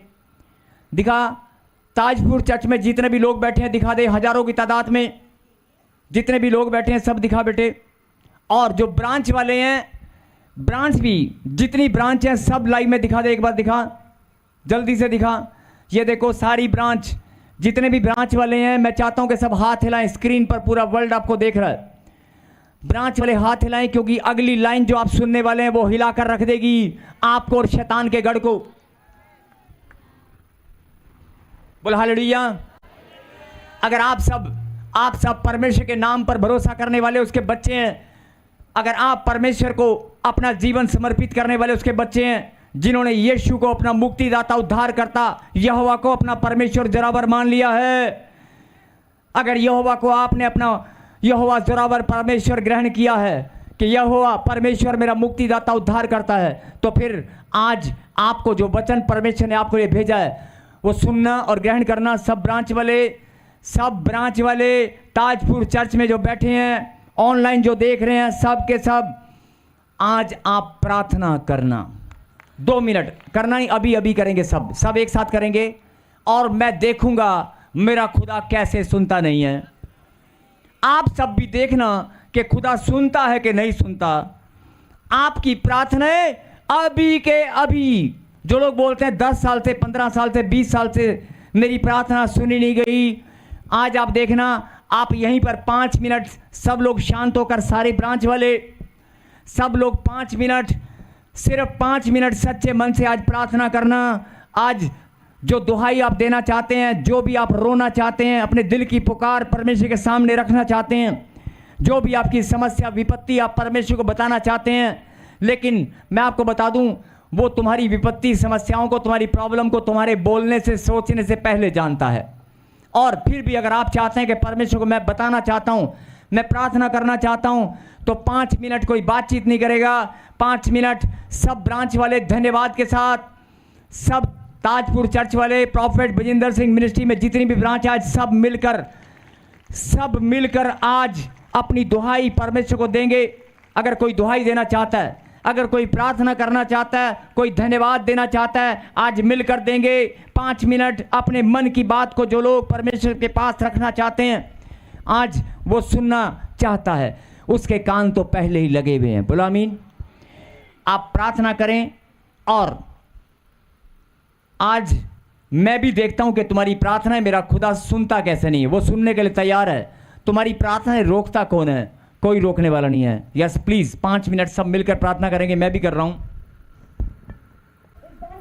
दिखा। ताजपुर चर्च में जितने भी लोग बैठे हैं दिखा दे, हजारों की तादाद में जितने भी लोग बैठे हैं सब दिखा बेटे। और जो ब्रांच वाले हैं, ब्रांच भी जितनी ब्रांच हैं सब लाइव में दिखा दे, एक बार दिखा, जल्दी से दिखा। ये देखो सारी ब्रांच, जितने भी ब्रांच वाले हैं, मैं चाहता हूं कि सब हाथ हिलाएं। स्क्रीन पर पूरा वर्ल्ड आपको देख रहा है। ब्रांच वाले हाथ हिलाएं, क्योंकि अगली लाइन जो आप सुनने वाले हैं वो हिलाकर रख देगी आपको और शैतान के गढ़ को। बोल हालेलुया। अगर आप सब परमेश्वर के नाम पर भरोसा करने वाले उसके बच्चे हैं, अगर आप परमेश्वर को अपना जीवन समर्पित करने वाले उसके बच्चे हैं, जिन्होंने यीशु को अपना मुक्तिदाता, उद्धारकर्ता, यहोवा को अपना परमेश्वर जोरावर मान लिया है, अगर यहोवा को आपने अपना यहोवा जोरावर परमेश्वर ग्रहण किया है कि यहोवा परमेश्वर मेरा मुक्तिदाता, उद्धार करता है, तो फिर आज आपको जो वचन परमेश्वर ने आपको ये भेजा है वो सुनना और ग्रहण करना। सब ब्रांच वाले ताजपुर चर्च में जो बैठे हैं, ऑनलाइन जो देख रहे हैं, सब के सब आज आप प्रार्थना करना। 2 मिनट करना ही, अभी करेंगे, सब एक साथ करेंगे। और मैं देखूंगा मेरा खुदा कैसे सुनता नहीं है। आप सब भी देखना कि खुदा सुनता है कि नहीं सुनता। आपकी प्रार्थनाएं अभी के अभी, जो लोग बोलते हैं 10 साल से, 15 साल से, 20 साल से मेरी प्रार्थना सुनी नहीं गई, आज आप देखना, आप यहीं पर 5 मिनट सब लोग शांत होकर, सारे ब्रांच वाले सब लोग 5 मिनट, सिर्फ 5 मिनट सच्चे मन से आज प्रार्थना करना। आज जो दुहाई आप देना चाहते हैं, जो भी आप रोना चाहते हैं, अपने दिल की पुकार परमेश्वर के सामने रखना चाहते हैं, जो भी आपकी समस्या, विपत्ति आप परमेश्वर को बताना चाहते हैं, लेकिन मैं आपको बता दूं, वो तुम्हारी विपत्ति, समस्याओं को, तुम्हारी प्रॉब्लम को तुम्हारे बोलने से, सोचने से पहले जानता है। और फिर भी अगर आप चाहते हैं कि परमेश्वर को मैं बताना चाहता हूं, मैं प्रार्थना करना चाहता हूं, तो 5 मिनट कोई बातचीत नहीं करेगा। 5 मिनट सब ब्रांच वाले धन्यवाद के साथ, सब ताजपुर चर्च वाले, प्रॉफेट बजिंदर सिंह मिनिस्ट्री में जितनी भी ब्रांच, आज सब मिलकर आज अपनी दुहाई परमेश्वर को देंगे। अगर कोई दुहाई देना चाहता है, अगर कोई प्रार्थना करना चाहता है, कोई धन्यवाद देना चाहता है, आज मिलकर देंगे। 5 मिनट अपने मन की बात को जो लोग परमेश्वर के पास रखना चाहते हैं, आज वो सुनना चाहता है, उसके कान तो पहले ही लगे हुए हैं। बोलो आमीन। आप प्रार्थना करें। और आज मैं भी देखता हूं कि तुम्हारी प्रार्थना है, मेरा खुदा सुनता कैसे नहीं है, वो सुनने के लिए तैयार है। तुम्हारी प्रार्थना रोकता कौन है? कोई रोकने वाला नहीं है। यस प्लीज 5 मिनट सब मिलकर प्रार्थना करेंगे। मैं भी कर रहा हूं।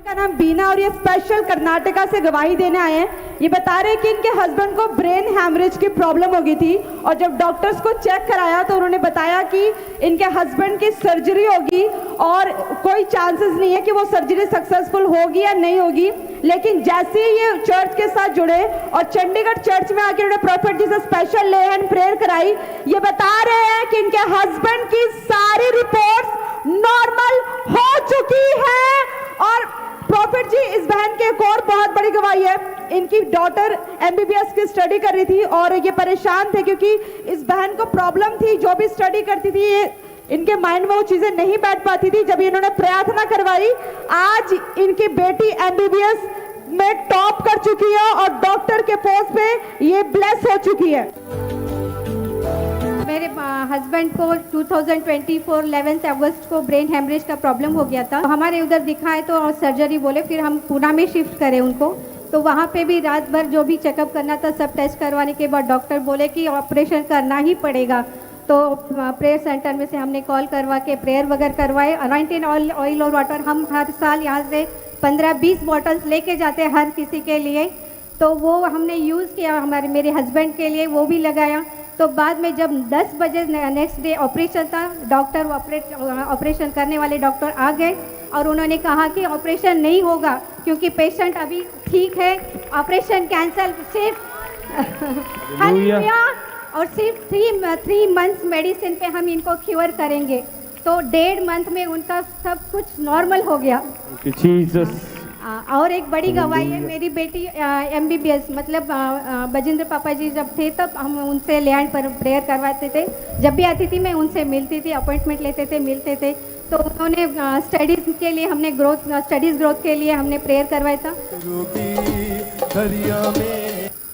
का नाम बीना और ये स्पेशल कर्नाटका से गवाही देने आए हैं। ये बता रहे हैं कि इनके हस्बैंड को ब्रेन हैमरेज की प्रॉब्लम हो गई थी, और जब डॉक्टर्स को चेक कराया तो उन्होंने बताया कि इनके हस्बैंड की सर्जरी होगी और कोई चांसेस नहीं है कि वो सर्जरी सक्सेसफुल होगी या नहीं होगी। लेकिन जैसे ही ये चर्च के साथ जुड़े और चंडीगढ़ चर्च में आकर उन्होंने प्रॉफिट जी से स्पेशल ले हैंड प्रेयर कराई, ये बता रहे हैं कि इनके हस्बैंड की सारी रिपोर्ट्स नॉर्मल हो चुकी है। और प्रॉफिट जी, इस बहन की एक और बहुत बड़ी गवाही है। इनकी डॉटर MBBS की स्टडी कर रही थी और ये परेशान थे क्योंकि इस बहन को प्रॉब्लम थी, जो भी स्टडी करती थी ये इनके माइंड में वो चीजें नहीं बैठ पाती थी। जब इन्होंने प्रार्थना करवाई, आज इनकी बेटी एमबीबीएस में टॉप कर चुकी है और डॉक्टर के पोस्ट पे ये ब्लेस हो चुकी है।
मेरे हस्बैंड को 2024 11 अगस्त को ब्रेन हेमरेज का प्रॉब्लम हो गया था। हमारे उधर दिखाए तो और सर्जरी बोले, फिर हम पूना में शिफ्ट करें उनको। तो वहाँ पे भी रात भर जो भी चेकअप करना था सब टेस्ट करवाने के बाद डॉक्टर बोले कि ऑपरेशन करना ही पड़ेगा। तो प्रेयर सेंटर में से हमने कॉल करवा के प्रेयर वगैरह करवाए। 19 ऑयल और वाटर हम हर साल यहाँ से 15-20 बॉटल्स लेके जाते हैं हर किसी के लिए। तो वो हमने यूज़ किया मेरे हस्बैंड के लिए, वो भी लगाया। तो बाद में जब 10 बजे नेक्स्ट डे ऑपरेशन था, डॉक्टर ऑपरेशन करने वाले डॉक्टर आ गए और उन्होंने कहा कि ऑपरेशन नहीं होगा क्योंकि पेशेंट अभी ठीक है, ऑपरेशन कैंसल, सिर्फ हालेलुया, और सिर्फ 3 मंथ्स मेडिसिन पे हम इनको क्योर करेंगे। तो 1.5 मंथ में उनका सब कुछ नॉर्मल हो गया।
जीसस।
और एक बड़ी गवाही है, मेरी बेटी एमबीबीएस मतलब बजेंद्र पापा जी जब थे तब हम उनसे लैंड पर प्रेयर करवाते थे। जब भी आती थी मैं उनसे मिलती थी, अपॉइंटमेंट लेते थे, मिलते थे। तो उन्होंने स्टडीज़ के लिए हमने स्टडीज़ ग्रोथ के लिए हमने प्रेयर करवाया था।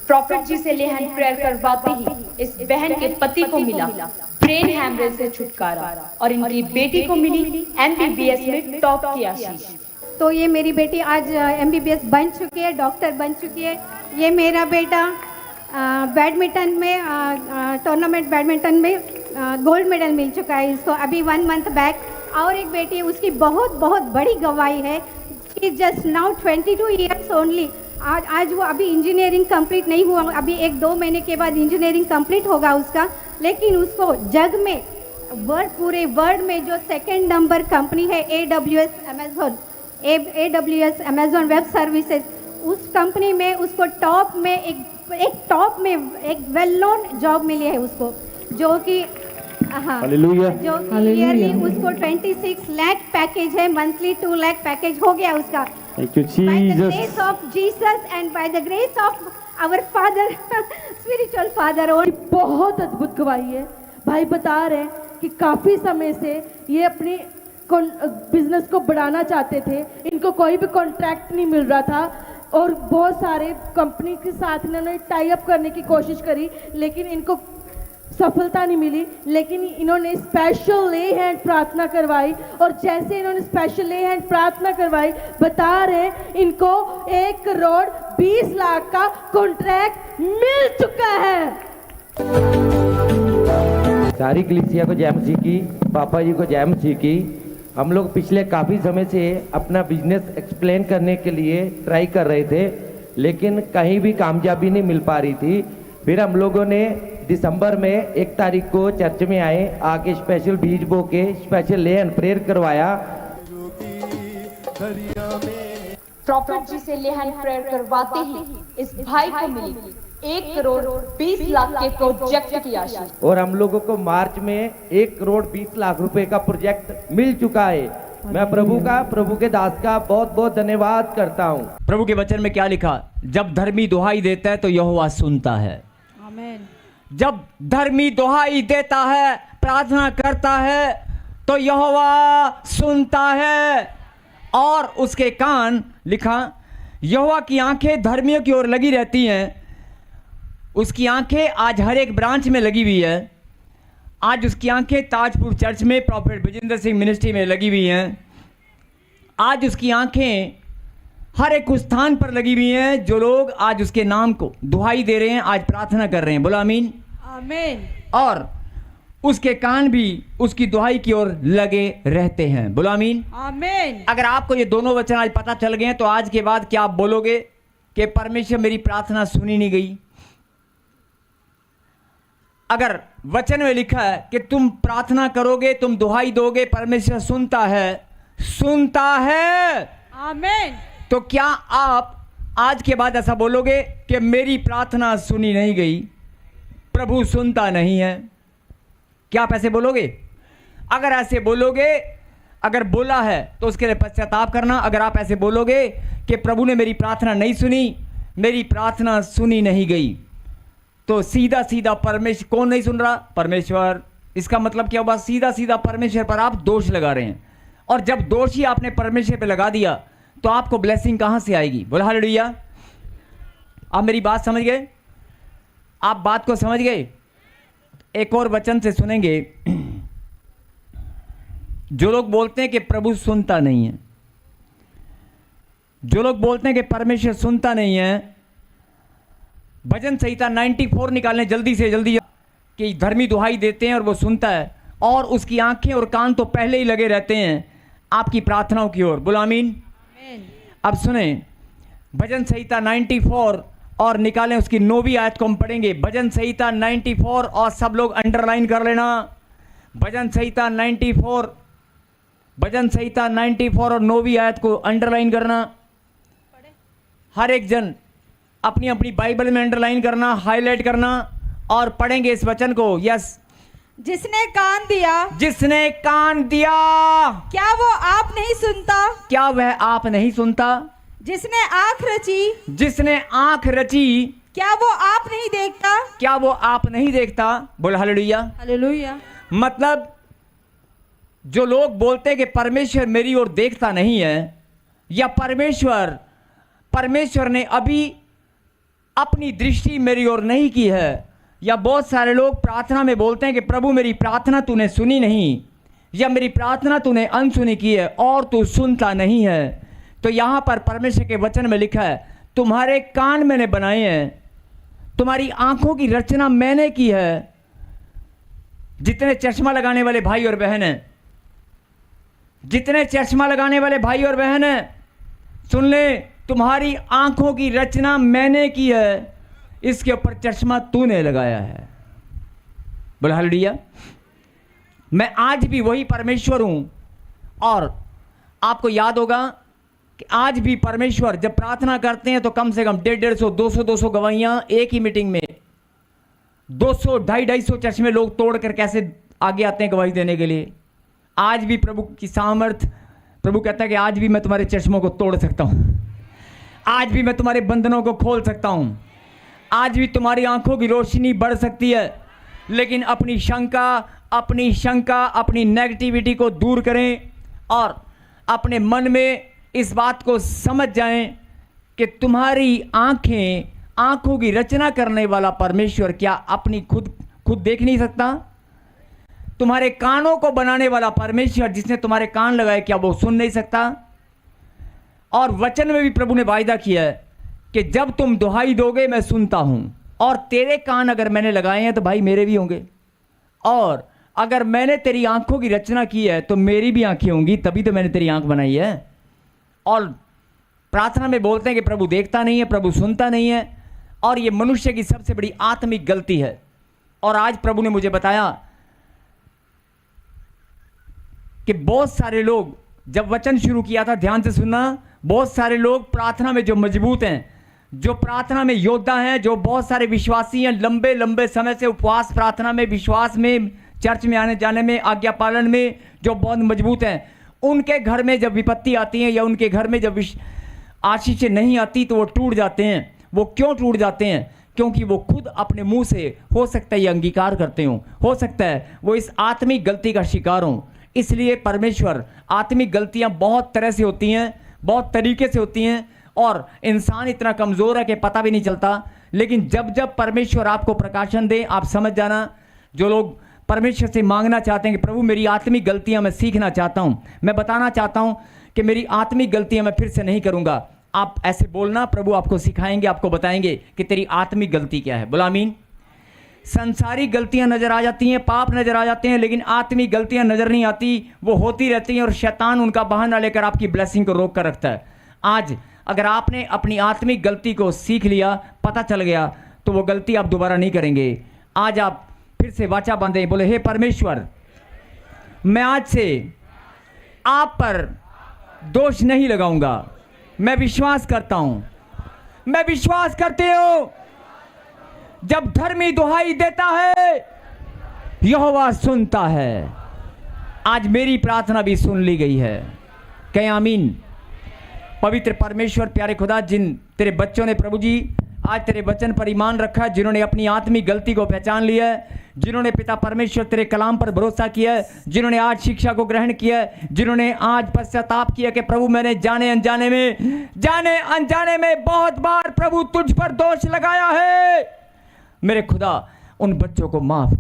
प्रॉफिट जी से लेहन प्रेयर करवाते ही इस बहन के पति को मिला ब्रेन हैमरेज से छुटकारा और इनकी बेटी को मिली एमबीबीएस में टॉप की आशीष।
तो ये मेरी बेटी आज एमबीबीएस बन चुकी है, डॉक्टर बन चुकी है। ये मेरा बेटा बैडमिंटन में टूर्नामेंट बैडमिंटन में गोल्ड मेडल मिल चुका है इसको अभी 1 मंथ बैक। और एक बेटी उसकी बहुत बड़ी गवाही है कि जस्ट नाउ 22 ईयर्स ओनली। आज वो अभी इंजीनियरिंग कंप्लीट नहीं हुआ, अभी 1-2 महीने के बाद इंजीनियरिंग कंप्लीट होगा उसका। लेकिन उसको जग में पूरे वर्ल्ड में जो 2nd नंबर कंपनी है AWS अमेज़न वेब सर्विसेज, उस कंपनी में उसको टॉप में एक वेल नोन जॉब मिली है उसको, जो कि जो ईयरली उसको 26 लाख पैकेज है, मंथली 2 लाख पैकेज हो गया उसका।
Thank you,
By the
Jesus.
grace of Jesus and by the grace of our Father, spiritual Father. और
बहुत अद्भुत गवाही है। भाई बता रहे हैं कि काफी समय से ये अपनी बिजनेस को बढ़ाना चाहते थे, इनको कोई भी कॉन्ट्रैक्ट नहीं मिल रहा था और बहुत सारे कंपनी के साथ इन्होंने टाई अप करने की कोशिश करी, लेकिन इनको सफलता नहीं मिली। लेकिन इन्होंने स्पेशल ले हैंड प्रार्थना करवाई और जैसे इन्होंने स्पेशल ले हैंड प्रार्थना करवाई, बता रहे हैं इनको 1 करोड़ 20 लाख का कॉन्ट्रैक्ट मिल चुका है।
सारी कलीसिया को जय मसीह की, पापा जी को जय मसीह की। हम लोग पिछले काफ़ी समय से अपना बिजनेस एक्सप्लेन करने के लिए ट्राई कर रहे थे, लेकिन कहीं भी कामयाबी नहीं मिल पा रही थी। फिर हम लोगों ने दिसंबर में 1 तारीख को चर्च में आके स्पेशल बीज बो के स्पेशल ले एंड प्रेयर करवाया।
प्रॉफिट जी से लेहन प्रेयर करवाते ही इस भाई को मिली 1 करोड़ 20 लाख के प्रोजेक्ट की आशीष।
और हम लोगों को मार्च में 1 करोड़ 20 लाख रुपए का प्रोजेक्ट मिल चुका है। मैं प्रभु के दास का बहुत बहुत धन्यवाद करता हूँ।
प्रभु के वचन में क्या लिखा? जब धर्मी दुहाई देता है तो यहोवा सुनता है।
आमीन।
जब धर्मी दुहाई देता है, प्रार्थना करता है तो यहोवा सुनता है और उसके कान, लिखा, यहोवा की आंखें धर्मियों की ओर लगी रहती हैं। उसकी आंखें आज हर एक ब्रांच में लगी हुई है। आज उसकी आंखें ताजपुर चर्च में प्रॉफेट बजेंद्र सिंह मिनिस्ट्री में लगी हुई हैं। आज उसकी आंखें हर एक उस स्थान पर लगी हुई हैं जो लोग आज उसके नाम को दुहाई दे रहे हैं, आज प्रार्थना कर रहे हैं। बोलो आमीन।
आमीन।
और उसके कान भी उसकी दुहाई की ओर लगे रहते हैं। बोलो आमीन।
आमीन।
अगर आपको ये दोनों वचन आज पता चल गए तो आज के बाद क्या आप बोलोगे कि परमेश्वर मेरी प्रार्थना सुनी नहीं गई? अगर वचन में लिखा है कि तुम प्रार्थना करोगे, तुम दुहाई दोगे, परमेश्वर सुनता है, सुनता है,
आमीन,
तो क्या आप आज के बाद ऐसा बोलोगे कि मेरी प्रार्थना सुनी नहीं गई, प्रभु सुनता नहीं है? क्या आप ऐसे बोलोगे? अगर ऐसे बोलोगे, अगर बोला है तो उसके लिए पश्चाताप करना। अगर आप ऐसे बोलोगे कि प्रभु ने मेरी प्रार्थना नहीं सुनी, मेरी प्रार्थना सुनी नहीं गई, तो सीधा सीधा परमेश्वर, कौन नहीं सुन रहा? परमेश्वर इसका मतलब क्या हुआ? सीधा सीधा परमेश्वर पर आप दोष लगा रहे हैं, और जब दोष ही आपने परमेश्वर पे लगा दिया तो आपको ब्लेसिंग कहां से आएगी? बोला हालेलुया। आप मेरी बात समझ गए? आप बात को समझ गए? एक और वचन से सुनेंगे। जो लोग बोलते हैं कि प्रभु सुनता नहीं है, जो लोग बोलते हैं कि परमेश्वर सुनता नहीं है, भजन संहिता 94 निकालने जल्दी से जल्दी, कि धर्मी दुहाई देते हैं और वो सुनता है, और उसकी आंखें और कान तो पहले ही लगे रहते हैं आपकी प्रार्थनाओं की ओर। बोलो आमीन। अब सुने भजन संहिता 94 और निकालें उसकी 9वीं आयत को हम पढ़ेंगे। भजन संहिता 94 और सब लोग अंडरलाइन कर लेना। भजन संहिता 94, भजन संहिता 94 और 9वीं आयत को अंडरलाइन करना। हर एक जन अपनी अपनी बाइबल में अंडरलाइन करना, हाईलाइट करना, और पढ़ेंगे इस वचन को। यस।
जिसने कान दिया,
जिसने कान दिया,
क्या वो आप नहीं सुनता?
क्या वह आप नहीं सुनता?
जिसने आंख रची,
जिसने आंख रची,
क्या वो आप नहीं देखता?
क्या वो आप नहीं देखता? बोल हालेलुया।
हालेलुया।
मतलब जो लोग बोलते हैं कि परमेश्वर मेरी ओर देखता नहीं है, या परमेश्वर ने अभी अपनी दृष्टि मेरी ओर नहीं की है, या बहुत सारे लोग प्रार्थना में बोलते हैं कि प्रभु मेरी प्रार्थना तूने सुनी नहीं, या मेरी प्रार्थना तूने अनसुनी की है और तू सुनता नहीं है। तो यहां पर परमेश्वर के वचन में लिखा है, तुम्हारे कान मैंने बनाए हैं, तुम्हारी आंखों की रचना मैंने की है। जितने चश्मा लगाने वाले भाई और बहन हैं, जितने चश्मा लगाने वाले भाई और बहन हैं, सुन ले, तुम्हारी आंखों की रचना मैंने की है, इसके ऊपर चश्मा तूने लगाया है। बोल हालेलुया। मैं आज भी वही परमेश्वर हूं। और आपको याद होगा कि आज भी परमेश्वर जब प्रार्थना करते हैं तो कम से कम 150, 200 गवाहियां एक ही मीटिंग में, 200, 250 चश्मे लोग तोड़कर कैसे आगे आते हैं गवाही देने के लिए। आज भी प्रभु की सामर्थ, प्रभु कहता है कि आज भी मैं तुम्हारे चश्मों को तोड़ सकता हूं, आज भी मैं तुम्हारे बंधनों को खोल सकता हूं, आज भी तुम्हारी आंखों की रोशनी बढ़ सकती है। लेकिन अपनी शंका, अपनी नेगेटिविटी को दूर करें और अपने मन में इस बात को समझ जाएं कि तुम्हारी आंखों की रचना करने वाला परमेश्वर क्या अपनी खुद देख नहीं सकता? तुम्हारे कानों को बनाने वाला परमेश्वर जिसने तुम्हारे कान लगाए, क्या वो सुन नहीं सकता? और वचन में भी प्रभु ने वायदा किया है कि जब तुम दुहाई दोगे मैं सुनता हूं, और तेरे कान अगर मैंने लगाए हैं तो भाई मेरे भी होंगे, और अगर मैंने तेरी आंखों की रचना की है तो मेरी भी आंखें होंगी, तभी तो मैंने तेरी आंख बनाई है। और प्रार्थना में बोलते हैं कि प्रभु देखता नहीं है, प्रभु सुनता नहीं है, और ये मनुष्य की सबसे बड़ी आत्मिक गलती है। और आज प्रभु ने मुझे बताया कि बहुत सारे लोग, जब वचन शुरू किया था, ध्यान से सुनना, बहुत सारे लोग प्रार्थना में जो मजबूत हैं, जो प्रार्थना में योद्धा हैं, जो बहुत सारे विश्वासी हैं, लंबे लंबे समय से उपवास प्रार्थना में, विश्वास में, चर्च में आने जाने में, आज्ञा पालन में जो बहुत मजबूत हैं, उनके घर में जब विपत्ति आती है या उनके घर में जब आशीषें नहीं आती तो वो टूट जाते हैं। वो क्यों टूट जाते हैं? क्योंकि वो खुद अपने मुंह से हो सकता है ये अंगीकार करते हो सकता है वो इस आत्मिक गलती का शिकार हों। इसलिए परमेश्वर, आत्मिक गलतियां बहुत तरह से होती हैं, बहुत तरीके से होती हैं, और इंसान इतना कमज़ोर है कि पता भी नहीं चलता। लेकिन जब जब परमेश्वर आपको प्रकाशन दे, आप समझ जाना, जो लोग परमेश्वर से मांगना चाहते हैं कि प्रभु मेरी आत्मिक गलतियां मैं सीखना चाहता हूं, मैं बताना चाहता हूं कि मेरी आत्मिक गलतियां मैं फिर से नहीं करूंगा, आप ऐसे बोलना, प्रभु आपको सिखाएंगे, आपको बताएंगे कि तेरी आत्मिक गलती क्या है। बोला आमीन। संसारिक गलतियां नजर आ जाती हैं, पाप नजर आ जाते हैं, लेकिन आत्मिक गलतियां नजर नहीं आती, वो होती रहती हैं, और शैतान उनका बहाना लेकर आपकी ब्लेसिंग को रोक कर रखता है। आज अगर आपने अपनी आत्मिक गलती को सीख लिया, पता चल गया, तो वो गलती आप दोबारा नहीं करेंगे। आज आप फिर से वाचा बांधे, बोले हे परमेश्वर, मैं आज से आप पर दोष नहीं लगाऊंगा, मैं विश्वास करता हूं, मैं विश्वास करते हो जब धर्मी दुहाई देता है यहोवा सुनता है। आज मेरी प्रार्थना भी सुन ली गई है, कहें आमीन। पवित्र परमेश्वर, प्यारे खुदा, जिन तेरे बच्चों ने प्रभु जी आज तेरे वचन पर ईमान रखा है, जिन्होंने अपनी आत्मिक गलती को पहचान लिया है, जिन्होंने पिता परमेश्वर तेरे कलाम पर भरोसा किया है, जिन्होंने आज शिक्षा को ग्रहण किया है, जिन्होंने आज पश्चाताप किया कि प्रभु मैंने जाने अनजाने में बहुत बार प्रभु तुझ पर दोष लगाया है। मेरे खुदा उन बच्चों को माफ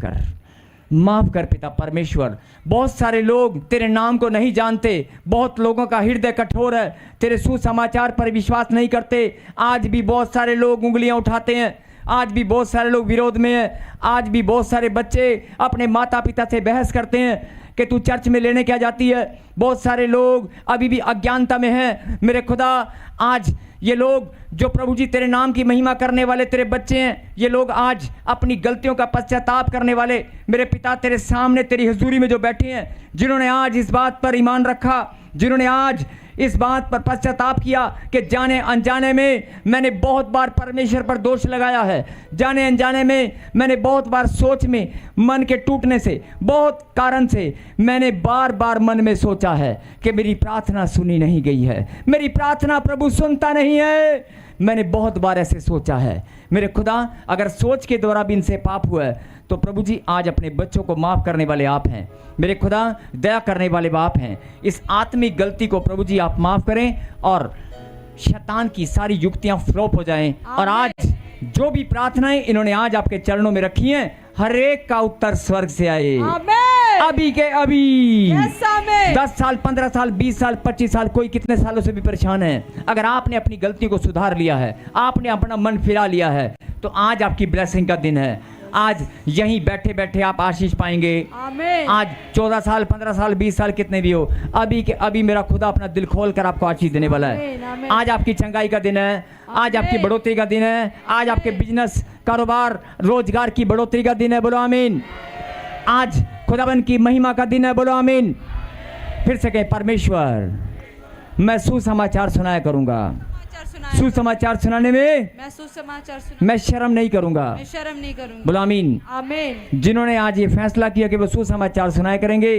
कर पिता परमेश्वर। बहुत सारे लोग तेरे नाम को नहीं जानते, बहुत लोगों का हृदय कठोर है, तेरे सुसमाचार पर विश्वास नहीं करते। आज भी बहुत सारे लोग उंगलियां उठाते हैं, आज भी बहुत सारे लोग विरोध में हैं, आज भी बहुत सारे बच्चे अपने माता पिता से बहस करते हैं कि तू चर्च में लेने क्या जाती है। बहुत सारे लोग अभी भी अज्ञानता में हैं। मेरे खुदा आज ये लोग जो प्रभु जी तेरे नाम की महिमा करने वाले तेरे बच्चे हैं, ये लोग आज अपनी गलतियों का पश्चाताप करने वाले मेरे पिता तेरे सामने तेरी हुजूरी में जो बैठे हैं, जिन्होंने आज इस बात पर ईमान रखा, जिन्होंने आज इस बात पर पश्चाताप किया कि जाने अनजाने में मैंने बहुत बार परमेश्वर पर दोष लगाया है, जाने अनजाने में मैंने बहुत बार सोच में मन के टूटने से बहुत कारण से मैंने बार बार मन में सोचा है कि मेरी प्रार्थना सुनी नहीं गई है, मेरी प्रार्थना प्रभु सुनता नहीं है। मैंने बहुत बार ऐसे सोचा है। मेरे खुदा अगर सोच के द्वारा भी इनसे पाप हुआ है तो प्रभु जी आज अपने बच्चों को माफ़ करने वाले आप हैं। मेरे खुदा दया करने वाले बाप हैं। इस आत्मिक गलती को प्रभु जी आप माफ़ करें और शैतान की सारी युक्तियां फ्लॉप हो जाएं। और आज जो भी प्रार्थनाएं इन्होंने आज आपके चरणों में रखी हैं, हर एक का उत्तर स्वर्ग से आए अभी के अभी। 10 साल 15 साल 20 साल 25 साल कोई कितने सालों से भी परेशान है, अगर आपने अपनी गलतियों को सुधार लिया है, आपने अपना मन फिरा लिया है, तो आज आपकी ब्लेसिंग का दिन है। आज यहीं बैठे बैठे आप आशीष पाएंगे। आज 14 साल 15 साल 20 साल कितने भी हो, अभी के अभी मेरा खुदा अपना दिल खोल कर आपको आशीष देने वाला है। आज आपकी चंगाई का दिन है, आज आपकी बढ़ोतरी का दिन है, आज आपके बिजनेस कारोबार रोजगार की बढ़ोतरी का दिन है। बोलो आमीन। आज खुदाबंद की महिमा का दिन है। बोलो आमीन। फिर से कहें, परमेश्वर मैं सुसमाचार सुनाया करूंगा, सुसमाचार सुनाने में मैं शर्म नहीं करूंगा, बोलो आमीन। जिन्होंने आज ये फैसला किया कि वो सुसमाचार सुनाया करेंगे,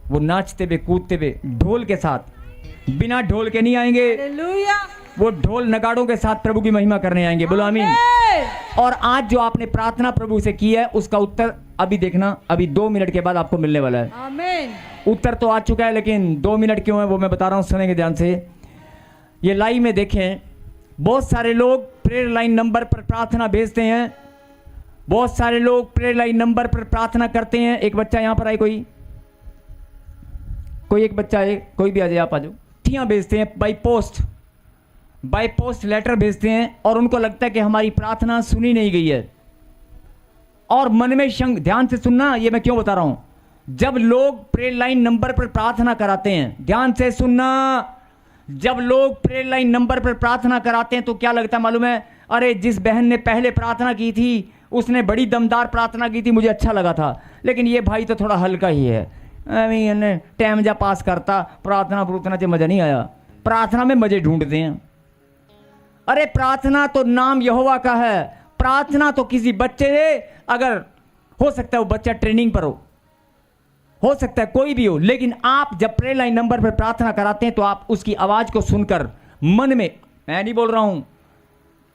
वो नाचते हुए कूदते हुए ढोल के साथ, बिना ढोल के नहीं आएंगे, वो ढोल नगाड़ों के साथ प्रभु की महिमा करने आएंगे। बोलो आमीन। और आज जो आपने प्रार्थना प्रभु से की है उसका उत्तर अभी देखना, अभी 2 मिनट के बाद आपको मिलने वाला है।
आमीन।
उत्तर तो आ चुका है, लेकिन 2 मिनट क्यों है वो मैं बता रहा हूँ, सुनेंगे ध्यान से। ये लाइव में देखें, बहुत सारे लोग प्रेयर लाइन नंबर पर प्रार्थना भेजते हैं, बहुत सारे लोग प्रेयर लाइन नंबर पर प्रार्थना करते हैं। एक बच्चा यहाँ पर आए, कोई एक बच्चा है, कोई भी आ जाए, आप आ जाओ। चिट्ठियाँ भेजते हैं बाय पोस्ट लेटर भेजते हैं और उनको लगता है कि हमारी प्रार्थना सुनी नहीं गई है। और मन में शंक, ध्यान से सुनना, ये मैं क्यों बता रहा हूं। जब लोग प्रेयर लाइन नंबर पर प्रार्थना कराते हैं, ध्यान से सुनना, जब लोग प्रेयर लाइन नंबर पर प्रार्थना कराते हैं तो क्या लगता है मालूम है? अरे जिस बहन ने पहले प्रार्थना की थी उसने बड़ी दमदार प्रार्थना की थी, मुझे अच्छा लगा था, लेकिन ये भाई तो थोड़ा हल्का ही है, टाइम जा पास करता, प्रार्थना से मजा नहीं आया। प्रार्थना में मजे ढूंढते हैं। अरे प्रार्थना तो नाम यहोवा का है, प्रार्थना तो किसी बच्चे से, अगर हो सकता है वो बच्चा ट्रेनिंग पर हो सकता है कोई भी हो, लेकिन आप जब प्रेयर लाइन नंबर पर प्रार्थना कराते हैं तो आप उसकी आवाज को सुनकर मन में, मैं नहीं बोल रहा हूं,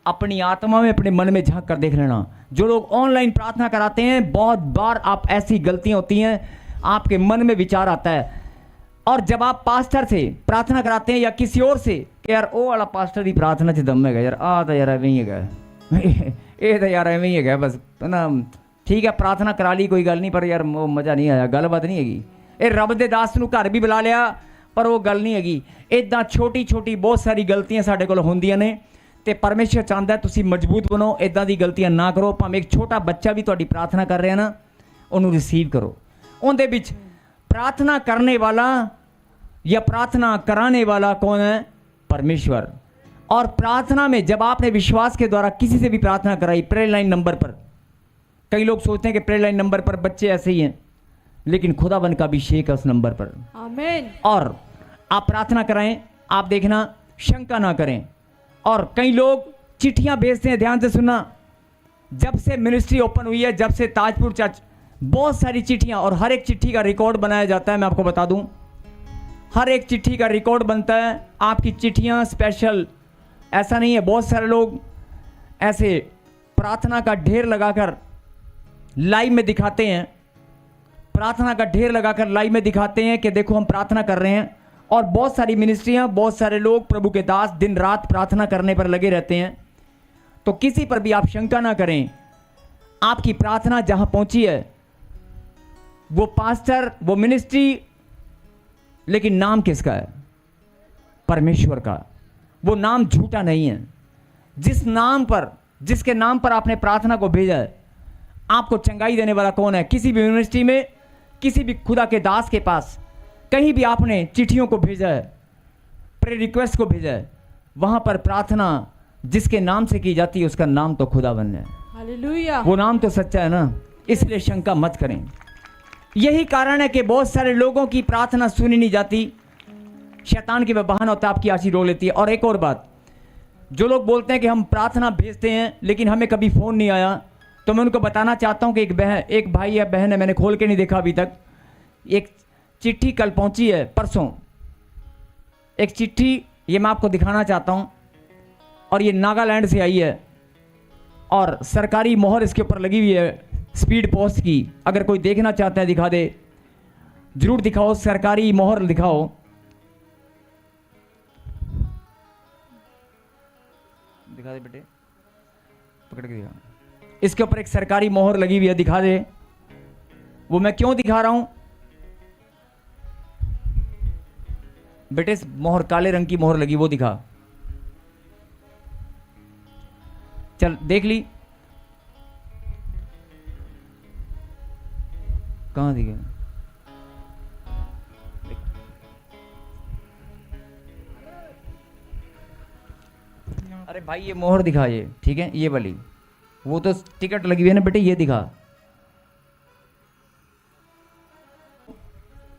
अपनी आत्मा में, अपने मन में झांक कर देख लेना। जो लोग ऑनलाइन प्रार्थना कराते हैं, बहुत बार आप ऐसी गलतियां होती हैं, आपके मन में विचार आता है, और जब आप पास्टर से प्रार्थना कराते हैं या किसी और से कि यार वो वाला पास्टर की प्रार्थना से दम है यार, आ तो यार एवं ही है ये तो यार एवं ही है, बस ना ठीक है प्रार्थना करा ली कोई गल नहीं, पर यार वो मज़ा नहीं आया, गलबात नहीं हैगी। ये रब दे दास नूं घर भी बुला लिया पर वो गल नहीं हैगी। इदां छोटी छोटी बहुत सारी गलतियां साडे कोल होंदियां ने, ते परमेश्वर चाहता है तुसीं मजबूत बनो, इदां दी गलतियां ना करो। भावें एक छोटा बच्चा भी तुहाडी प्रार्थना कर रहा ना, उन्होंने रिसीव करो। उनदे विच प्रार्थना करने वाला या प्रार्थना कराने वाला कौन है? परमेश्वर। और प्रार्थना में जब आपने विश्वास के द्वारा किसी से भी प्रार्थना कराई प्रेयर लाइन नंबर पर, कई लोग सोचते हैं कि प्रेयर लाइन नंबर पर बच्चे ऐसे ही हैं, लेकिन खुदावन का अभिषेक है उस नंबर पर।
आमीन।
और आप प्रार्थना कराएं, आप देखना शंका ना करें। और कई लोग चिट्ठियां भेजते हैं, ध्यान से सुनना, जब से मिनिस्ट्री ओपन हुई है, जब से ताजपुर चर्च, बहुत सारी चिट्ठियां, और हर एक चिट्ठी का रिकॉर्ड बनाया जाता है। मैं आपको बता दूं, हर एक चिट्ठी का रिकॉर्ड बनता है। आपकी चिट्ठियां स्पेशल ऐसा नहीं है, बहुत सारे लोग ऐसे प्रार्थना का ढेर लगाकर लाइव में दिखाते हैं, प्रार्थना का ढेर लगाकर लाइव में दिखाते हैं कि देखो हम प्रार्थना कर रहे हैं। और बहुत सारी मिनिस्ट्रियां, बहुत सारे लोग, प्रभु के दास दिन रात प्रार्थना करने पर लगे रहते हैं। तो किसी पर भी आप शंका ना करें, आपकी प्रार्थना जहां पहुंची है वो पास्टर, वो मिनिस्ट्री, लेकिन नाम किसका है? परमेश्वर का। वो नाम झूठा नहीं है। जिस नाम पर, जिसके नाम पर आपने प्रार्थना को भेजा है, आपको चंगाई देने वाला कौन है? किसी भी यूनिवर्सिटी में, किसी भी खुदा के दास के पास, कहीं भी आपने चिट्ठियों को भेजा है, प्रे रिक्वेस्ट को भेजा है, वहां पर प्रार्थना जिसके नाम से की जाती है उसका नाम तो खुदावन है।
हालेलुया।
वो नाम तो सच्चा है ना, इसलिए शंका मत करें। यही कारण है कि बहुत सारे लोगों की प्रार्थना सुनी नहीं जाती। शैतान के बहाना होता है, आपकी आशी रो लेती है। और एक और बात, जो लोग बोलते हैं कि हम प्रार्थना भेजते हैं लेकिन हमें कभी फ़ोन नहीं आया, तो मैं उनको बताना चाहता हूं कि एक भाई या बहन है, मैंने खोल के नहीं देखा अभी तक, एक चिट्ठी कल पहुंची है, परसों एक चिट्ठी, ये मैं आपको दिखाना चाहता हूं, और ये नागालैंड से आई है और सरकारी मोहर इसके ऊपर लगी हुई है, स्पीड पोस्ट की। अगर कोई देखना चाहता है दिखा दे, जरूर दिखाओ, सरकारी मोहर दिखाओ। दिखा दे बेटे, पकड़ के दिखा। इसके ऊपर एक सरकारी मोहर लगी हुई है, दिखा दे। वो मैं क्यों दिखा रहा हूं बेटे? मोहर, काले रंग की मोहर लगी, वो दिखा। चल देख ली, कहां दिखे? अरे भाई ये मोहर दिखा, ये ठीक है, ये वाली। वो तो टिकट लगी हुई है ना बेटे, ये दिखा।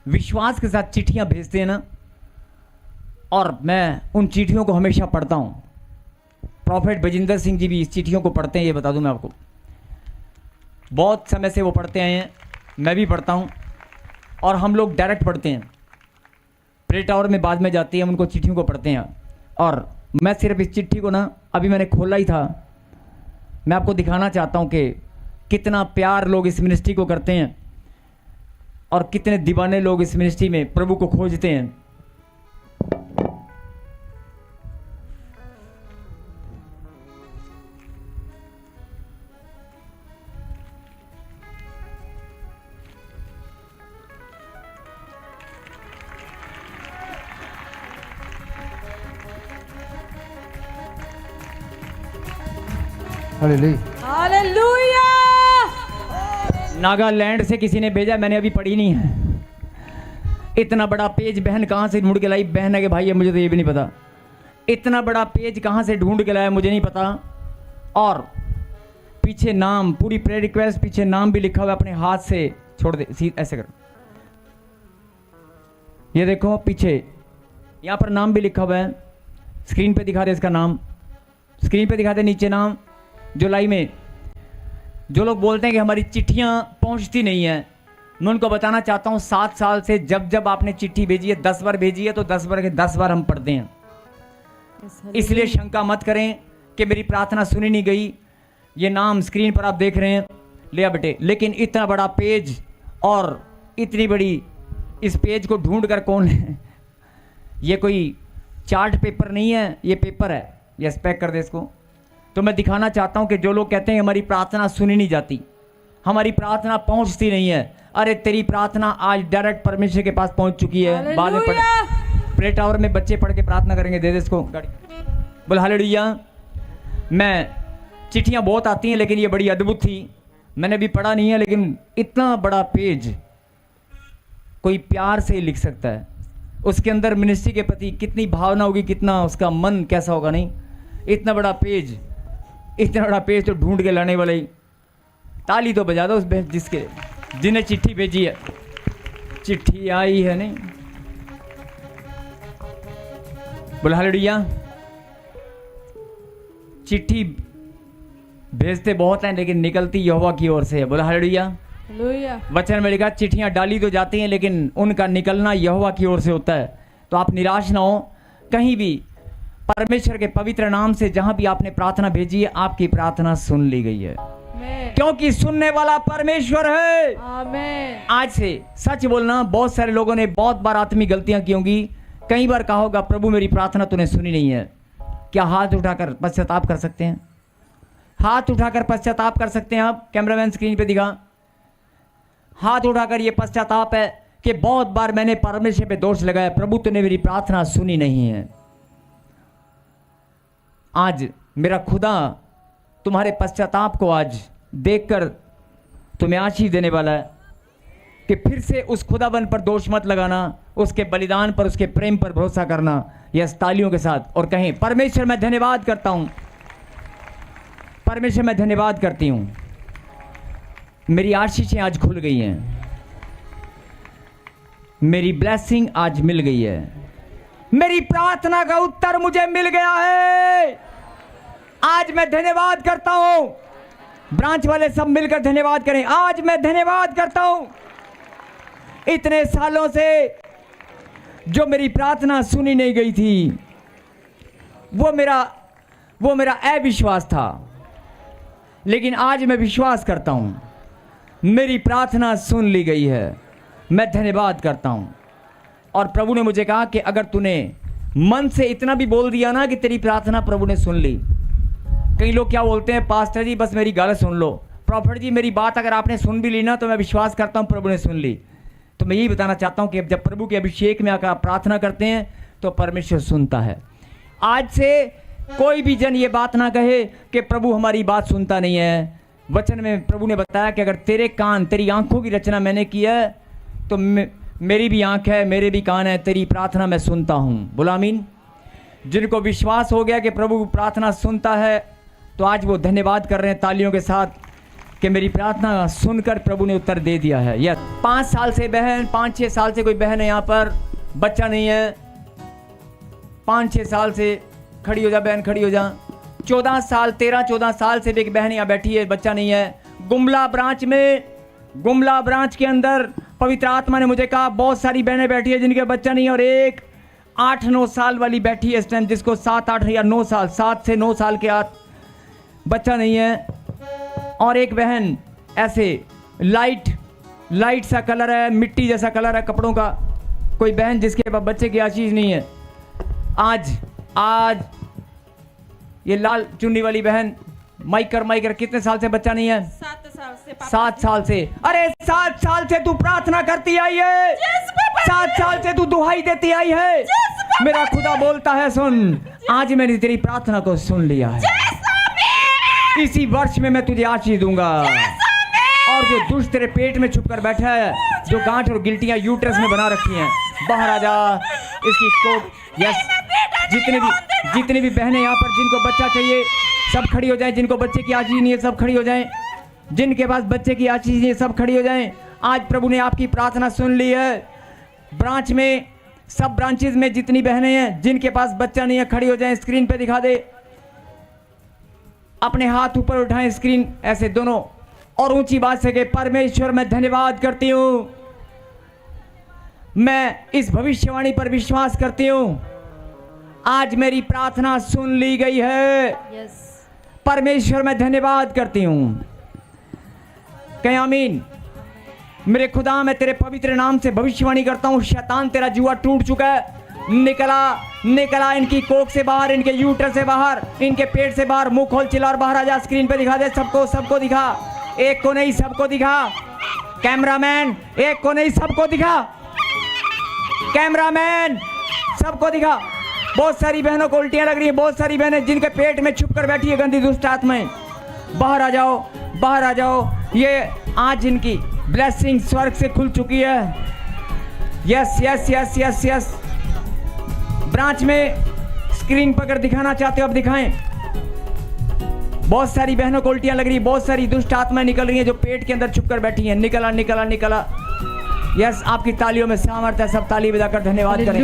विश्वास के साथ चिट्ठियां भेजते हैं ना, और मैं उन चिट्ठियों को हमेशा पढ़ता हूं। प्रॉफेट बजिंदर सिंह जी भी इस चिट्ठियों को पढ़ते हैं, ये बता दूं मैं आपको। बहुत समय से वो पढ़ते आए हैं, मैं भी पढ़ता हूं, और हम लोग डायरेक्ट पढ़ते हैं। प्रे टावर में बाद में जाती है, हम उनको चिट्ठियों को पढ़ते हैं। और मैं सिर्फ इस चिट्ठी को ना, अभी मैंने खोला ही था, मैं आपको दिखाना चाहता हूं कि कितना प्यार लोग इस मिनिस्ट्री को करते हैं और कितने दीवाने लोग इस मिनिस्ट्री में प्रभु को खोजते हैं।
हालेलुया।
नागालैंड से किसी ने भेजा, मैंने अभी पढ़ी नहीं है। इतना बड़ा पेज बहन कहाँ से ढूंढ के लाई? बहन है कि भाई है, मुझे तो ये भी नहीं पता। इतना बड़ा पेज कहाँ से ढूंढ के लाया मुझे नहीं पता। और पीछे नाम, पूरी प्रे रिक्वेस्ट, पीछे नाम भी लिखा हुआ है। अपने हाथ से छोड़ दे, ऐसे कर, ये देखो पीछे यहाँ पर नाम भी लिखा हुआ है। स्क्रीन पे दिखा दे इसका नाम, स्क्रीन पे दिखा दे नीचे नाम। जुलाई में जो लोग बोलते हैं कि हमारी चिट्ठियां पहुंचती नहीं है, मैं उनको बताना चाहता हूं 7 साल से जब जब आपने चिट्ठी भेजी है, 10 बार भेजी है, तो 10 बार के 10 बार हम पढ़ते हैं। इसलिए शंका मत करें कि मेरी प्रार्थना सुनी नहीं गई। ये नाम स्क्रीन पर आप देख रहे हैं, लिया बेटे। लेकिन इतना बड़ा पेज और इतनी बड़ी, इस पेज को ढूंढ कर कौन है? ये कोई चार्ट पेपर नहीं है, ये पेपर है। यस, पैक कर दे इसको। तो मैं दिखाना चाहता हूं कि जो लोग कहते हैं हमारी प्रार्थना सुनी नहीं जाती, हमारी प्रार्थना पहुंचती नहीं है, अरे तेरी प्रार्थना आज डायरेक्ट परमेश्वर के पास पहुंच चुकी है। बाद में प्रे टावर में बच्चे पढ़ के प्रार्थना करेंगे। दे दे इसको गाड़ी, बोल हालेलुया। मैं, चिट्ठियां बहुत आती हैं लेकिन ये बड़ी अद्भुत थी, मैंने अभी पढ़ा नहीं है, लेकिन इतना बड़ा पेज कोई प्यार से ही लिख सकता है। उसके अंदर मिनिस्ट्री के प्रति कितनी भावना होगी, कितना उसका मन कैसा होगा। नहीं, इतना बड़ा पेज, इतना बड़ा पेज तो ढूंढ के लाने वाले ही। ताली तो बजा दो उस जिसके, जिन्हें चिट्ठी भेजी है। चिट्ठी आई है नहीं, बोल हालेलुया। चिट्ठी भेजते बहुत हैं लेकिन निकलती यहोवा की ओर से है। बोल हालेलुया। वचन में लिखा चिट्ठियां डाली तो जाती हैं लेकिन उनका निकलना यहोवा की ओर से होता है। तो आप निराश ना हो, कहीं भी परमेश्वर के पवित्र नाम से जहां भी आपने प्रार्थना भेजी है, आपकी प्रार्थना सुन ली गई है, क्योंकि सुनने वाला परमेश्वर है।
आमीन।
आज से सच बोलना, बहुत सारे लोगों ने बहुत बार आत्मिक गलतियां की होंगी, कई बार कहा होगा प्रभु मेरी प्रार्थना तूने सुनी नहीं है। क्या हाथ उठाकर पश्चाताप कर सकते हैं? हाथ उठाकर पश्चाताप कर सकते हैं आप? कैमरामैन स्क्रीन पे दिखा, हाथ उठाकर ये पश्चाताप है कि बहुत बार मैंने परमेश्वर पे दोष लगाया, प्रभु तूने मेरी प्रार्थना सुनी नहीं है। आज मेरा खुदा तुम्हारे पश्चाताप को आज देखकर तुम्हें आशीष देने वाला है कि फिर से उस खुदाबंद पर दोष मत लगाना, उसके बलिदान पर, उसके प्रेम पर भरोसा करना। यस, तालियों के साथ और कहें, परमेश्वर मैं धन्यवाद करता हूं, परमेश्वर मैं धन्यवाद करती हूं, मेरी आशीषें आज खुल गई हैं, मेरी ब्लेसिंग आज मिल गई है, मेरी प्रार्थना का उत्तर मुझे मिल गया है। आज मैं धन्यवाद करता हूं। ब्रांच वाले सब मिलकर धन्यवाद करें। आज मैं धन्यवाद करता हूं। इतने सालों से जो मेरी प्रार्थना सुनी नहीं गई थी, वो मेरा अविश्वास था, लेकिन आज मैं विश्वास करता हूं, मेरी प्रार्थना सुन ली गई है। मैं धन्यवाद करता हूं। और प्रभु ने मुझे कहा कि अगर तूने मन से इतना भी बोल दिया ना कि तेरी प्रार्थना प्रभु ने सुन ली। कई लोग क्या बोलते हैं, पास्टर जी बस मेरी गाल सुन लो, प्रॉफिट जी मेरी बात अगर आपने सुन भी ली ना तो मैं विश्वास करता हूं प्रभु ने सुन ली। तो मैं यही बताना चाहता हूं कि जब प्रभु के अभिषेक में आकर आप प्रार्थना करते हैं तो परमेश्वर सुनता है। आज से कोई भी जन ये बात ना कहे कि प्रभु हमारी बात सुनता नहीं है। वचन में प्रभु ने बताया कि अगर तेरे कान, तेरी आंखों की रचना मैंने की है तो मेरी भी आंख है, मेरे भी कान है, तेरी प्रार्थना मैं सुनता हूं। बोला आमीन। जिनको विश्वास हो गया कि प्रभु प्रार्थना सुनता है तो आज वो धन्यवाद कर रहे हैं तालियों के साथ कि मेरी प्रार्थना सुनकर प्रभु ने उत्तर दे दिया है। यह 5 साल से बहन, 5-6 साल से कोई बहन है यहाँ पर, बच्चा नहीं है, 5-6 साल से, खड़ी हो जा बहन, खड़ी हो जा। 14 साल, 13-14 साल से भी एक बहन यहाँ बैठी है, बच्चा नहीं है। गुमला ब्रांच में, गुमला ब्रांच के अंदर पवित्र आत्मा ने मुझे कहा बहुत सारी बहनें बैठी है जिनके बच्चा नहीं है, और एक 8-9 साल वाली बैठी है इस टाइम, जिसको 7-8 या 9 साल, 7 से 9 साल के बच्चा नहीं है। और एक बहन ऐसे लाइट सा कलर है, मिट्टी जैसा कलर है कपड़ों का, कोई बहन जिसके पास बच्चे की आशीष नहीं है। आज ये लाल चुन्नी वाली बहन, माइकर कितने साल से बच्चा नहीं है? 7 साल से। अरे 7 साल से तू प्रार्थना करती आई है, 7 साल से तू दुहाई देती आई है। मेरा खुदा बोलता है सुन, आज मैंने तेरी प्रार्थना को सुन लिया है। इसी वर्ष में मैं तुझे आशीष दूंगा। और जो दुष्ट तेरे पेट में छुप कर बैठा है, जो गांठ और गिल्टियां यूट्रस में बना रखी हैं, बाहर आ जा। इसकी कोट, यस, जितनी भी बहनें यहाँ पर जिनको बच्चा चाहिए सब खड़ी हो जाएं, जिनको बच्चे की आशीष नहीं है सब खड़ी हो जाएं, जिनके पास बच्चे की आशीष नहीं है सब खड़ी हो जाएं। आज प्रभु ने आपकी प्रार्थना सुन ली है। ब्रांच में, सब ब्रांचेज में जितनी बहनें हैं जिनके पास बच्चा नहीं है, खड़ी हो जाएं। स्क्रीन पे दिखा दे, अपने हाथ ऊपर उठाएं, स्क्रीन ऐसे दोनों, और ऊंची बात से कहे, परमेश्वर मैं धन्यवाद करती हूं, मैं इस भविष्यवाणी पर विश्वास करती हूं, आज मेरी प्रार्थना सुन ली गई है। परमेश्वर मैं धन्यवाद करती हूं। कहें आमीन। मेरे खुदा, मैं तेरे पवित्र नाम से भविष्यवाणी करता हूं, शैतान तेरा जुआ टूट चुका है, निकला इनकी कोख से बाहर, इनके यूटर से बाहर, इनके पेट से बाहर। मुंह खोल, चिल्ला और बाहर आ जा। स्क्रीन पे दिखा दे, सबको दिखा, एक को नहीं सबको दिखा। कैमरामैन, एक को नहीं सबको दिखा, कैमरामैन सबको दिखा। बहुत सारी बहनों को उल्टियां लग रही है, बहुत सारी बहनें जिनके पेट में छुप कर बैठी है गंदी दुष्ट आत्माएं, बाहर आ जाओ, बाहर आ जाओ। ये आज इनकी ब्लेसिंग स्वर्ग से खुल चुकी है। Yes yes yes yes yes. Branch में स्क्रीन पर अगर दिखाना चाहते हो अब दिखाएं। बहुत सारी बहनों को उल्टियां लग रही है, बहुत सारी दुष्ट आत्माएं निकल रही हैं जो पेट के अंदर छुपकर बैठी हैं। निकला। यस, आपकी तालियों में सामर्थ्य है, सब ताली बजाकर धन्यवाद करें।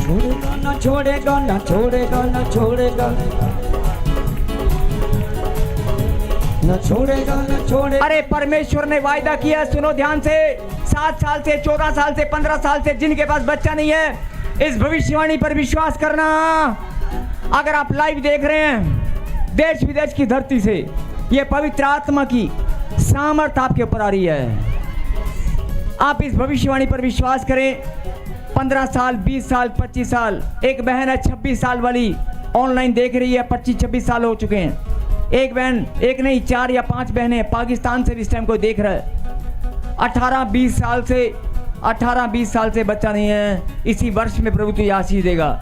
छोड़ेगा ना छोड़ेगा ना छोड़ेगा ना छोड़ेगा ना छोड़ेगा ना छोड़ेगा।
अरे परमेश्वर ने वायदा किया, सुनो ध्यान से। 7 साल से, 14 साल से, 15 साल से जिनके पास बच्चा नहीं है, इस भविष्यवाणी पर विश्वास करना। अगर आप लाइव देख रहे हैं देश विदेश की धरती से, ये पवित्र आत्मा की सामर्थ आपके ऊपर आ रही है। आप इस भविष्यवाणी पर विश्वास करें। 15 साल, 20 साल, 25 साल, एक बहन है 26 साल वाली, ऑनलाइन देख रही है, 25-26 साल हो चुके हैं। एक बहन, एक नहीं 4 या 5 बहनें पाकिस्तान से इस टाइम कोई देख रहा है। 18-20 साल से बच्चा नहीं है। इसी वर्ष में प्रभु तुझे आशीष देगा।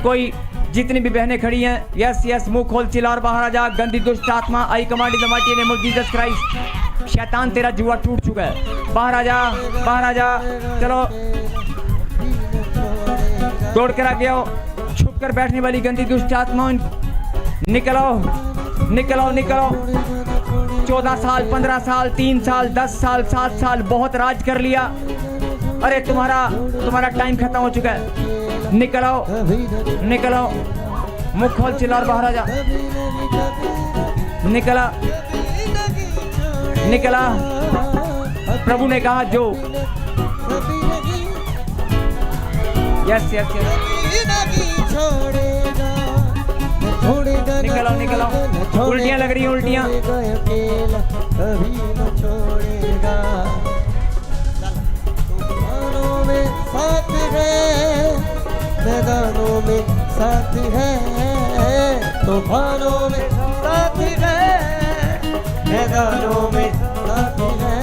कोई जितनी भी बहनें खड़ी हैं, यस यस, मुंह खोल, चिल्ला और बाहर आ जा। गंदी दुष्ट आत्मा, आई command in the mighty name of Jesus Christ. शैतान तेरा जुआ टूट चुका है, बाहर आ जा, बाहर आ जा। चलो दौड़ कर आ गया, छुप कर बैठने वाली गंदी दुष्ट आत्मा, निकलो निकलो निकलो। 14 साल, 15 साल, 3 साल, 10 साल, 7 साल, बहुत राज कर लिया। अरे तुम्हारा टाइम खत्म हो चुका है। निकलो निकलो, मुंह खोल, चिल्ला और बाहर आ जा। निकला निकला। प्रभु ने कहा जो, यस यस यस, निकलो निकलो। उल्टियां लग रही हैं, उल्टियां।
मैदानों में साथ है, तूफानों में साथ है, मैदानों में साथ है।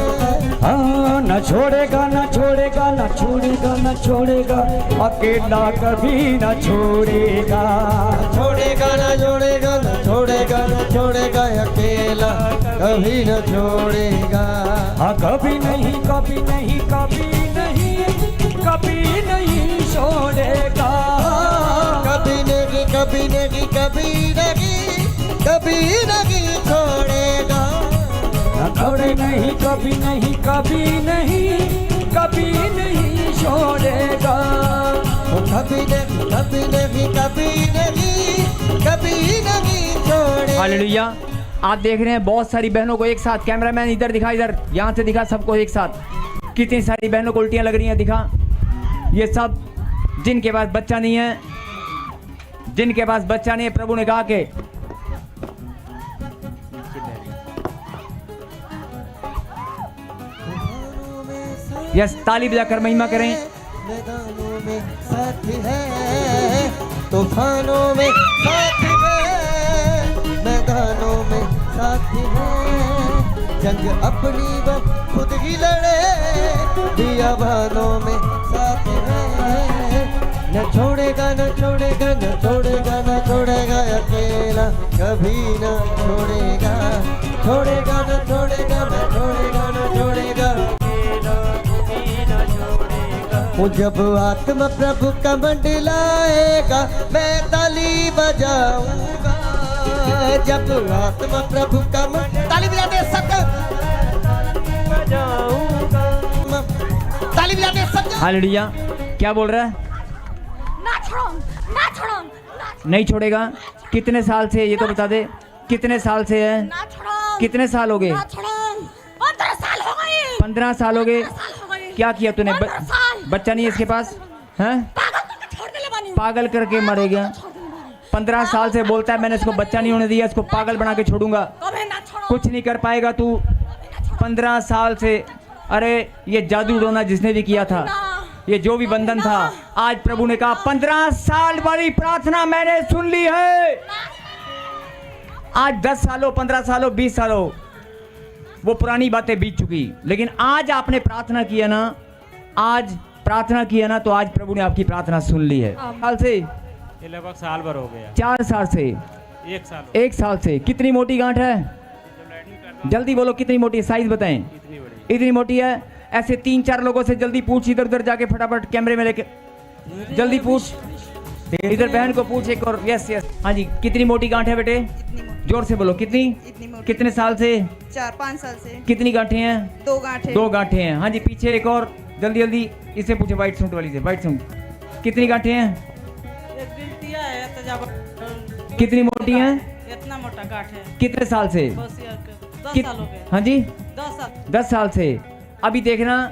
हाँ, न छोड़ेगा न छोड़ेगा न छोड़ेगा न छोड़ेगा, अकेला कभी न छोड़ेगा।
छोड़ेगा न छोड़ेगा न छोड़ेगा न छोड़ेगा, अकेला कभी न छोड़ेगा।
हाँ, कभी नहीं कभी नहीं कभी नहीं कभी नहीं छोड़ेगा।
कभी नहीं कभी नहीं कभी नहीं कभी नहीं छोड़ेगा।
छोड़े नहीं कभी नहीं कभी नहीं कभी नहीं छोड़ेगा।
कभी नहीं कभी नहीं कभी नहीं कभी नहीं छोड़ेगा।
हालेलुया। आप देख रहे हैं बहुत सारी बहनों को एक साथ, कैमरामैन इधर दिखा, इधर यहाँ से दिखा सबको एक साथ। कितनी सारी बहनों को उल्टियाँ लग रही हैं, दिखा। ये सब जिनके पास बच्चा नहीं है, जिनके पास बच्चा नहीं है, प्रभु ने कहा कि यस, ताली बजाकर महिमा करें।
मैदानों में साथ है, तूफानों में साथ है, मैदानों में साथ है। जंग अपनी वो खुद ही लड़े, बियाबानों में साथ है। न छोड़ेगा न छोड़ेगा न छोड़ेगा न छोड़ेगा, अकेला कभी न छोड़ेगा। छोड़ेगा न छोड़ेगा न छोड़ेगा न छोड़ेगा, वो जब आत्मा प्रभु का मंडलाएगा, मैं ताली बजाऊंगा। जब आत्मा प्रभु का ताली बजाते सबका, ताली बजाते सबका।
हालेलुया। क्या बोल रहा है?
ना छोड़ो, ना छोड़ो, ना
नहीं छोड़ेगा। कितने साल से, ये तो बता दे, कितने साल से है?
ना छोड़ो,
कितने साल हो गए?
ना छोड़ो। 15 साल हो गए।
15 साल हो गए।
15 साल हो गए।
क्या किया तूने?
15 साल।
बच्चा नहीं है इसके पास, हैं?
पागल करके छोड़ देले बानी।
पागल करके मरेगा। 15 साल से बोलता है मैंने इसको बच्चा नहीं होने दिया, इसको पागल बना के छोड़ूंगा।
कभी ना छोड़ो।
कुछ नहीं कर पाएगा तू। 15 साल से, अरे ये जादू टोना जिसने भी किया था, ये जो भी बंधन था, आज प्रभु ने कहा 15 साल वाली प्रार्थना मैंने सुन ली है। आज 10 साल हो, 15 साल हो, 20 साल हो, वो पुरानी बातें बीत चुकी, लेकिन आज आपने प्रार्थना किया ना, आज प्रार्थना किया ना, तो आज प्रभु ने आपकी प्रार्थना सुन ली है। साल से,
ये लगभग साल भर हो गया।
4 साल से, 1 साल से। कितनी मोटी गांठ है? जल्दी बोलो कितनी मोटी है, साइज बताएं। इतनी मोटी है। ऐसे 3-4 लोगों से जल्दी पूछ, इधर उधर जाके फटाफट कैमरे में लेके जल्दी पूछ। इधर बहन को पूछ एक और। यस यस, हाँ जी। कितनी मोटी गांठ है बेटे? जोर से बोलो। कितनी? कितने साल से?
4-5 साल से।
कितनी गांठें हैं?
2 गांठें।
2 गांठें हैं। हाँ जी, पीछे एक और, जल्दी जल्दी इससे पूछो, व्हाइट सूट वाली से। व्हाइट सूट, कितनी गांठें हैं? कितनी मोटी हैं?
इतना मोटा गांठ है।
कितने साल से?
10 साल हो गए।
हाँ जी,
10 साल।
10 साल से। अभी देखना,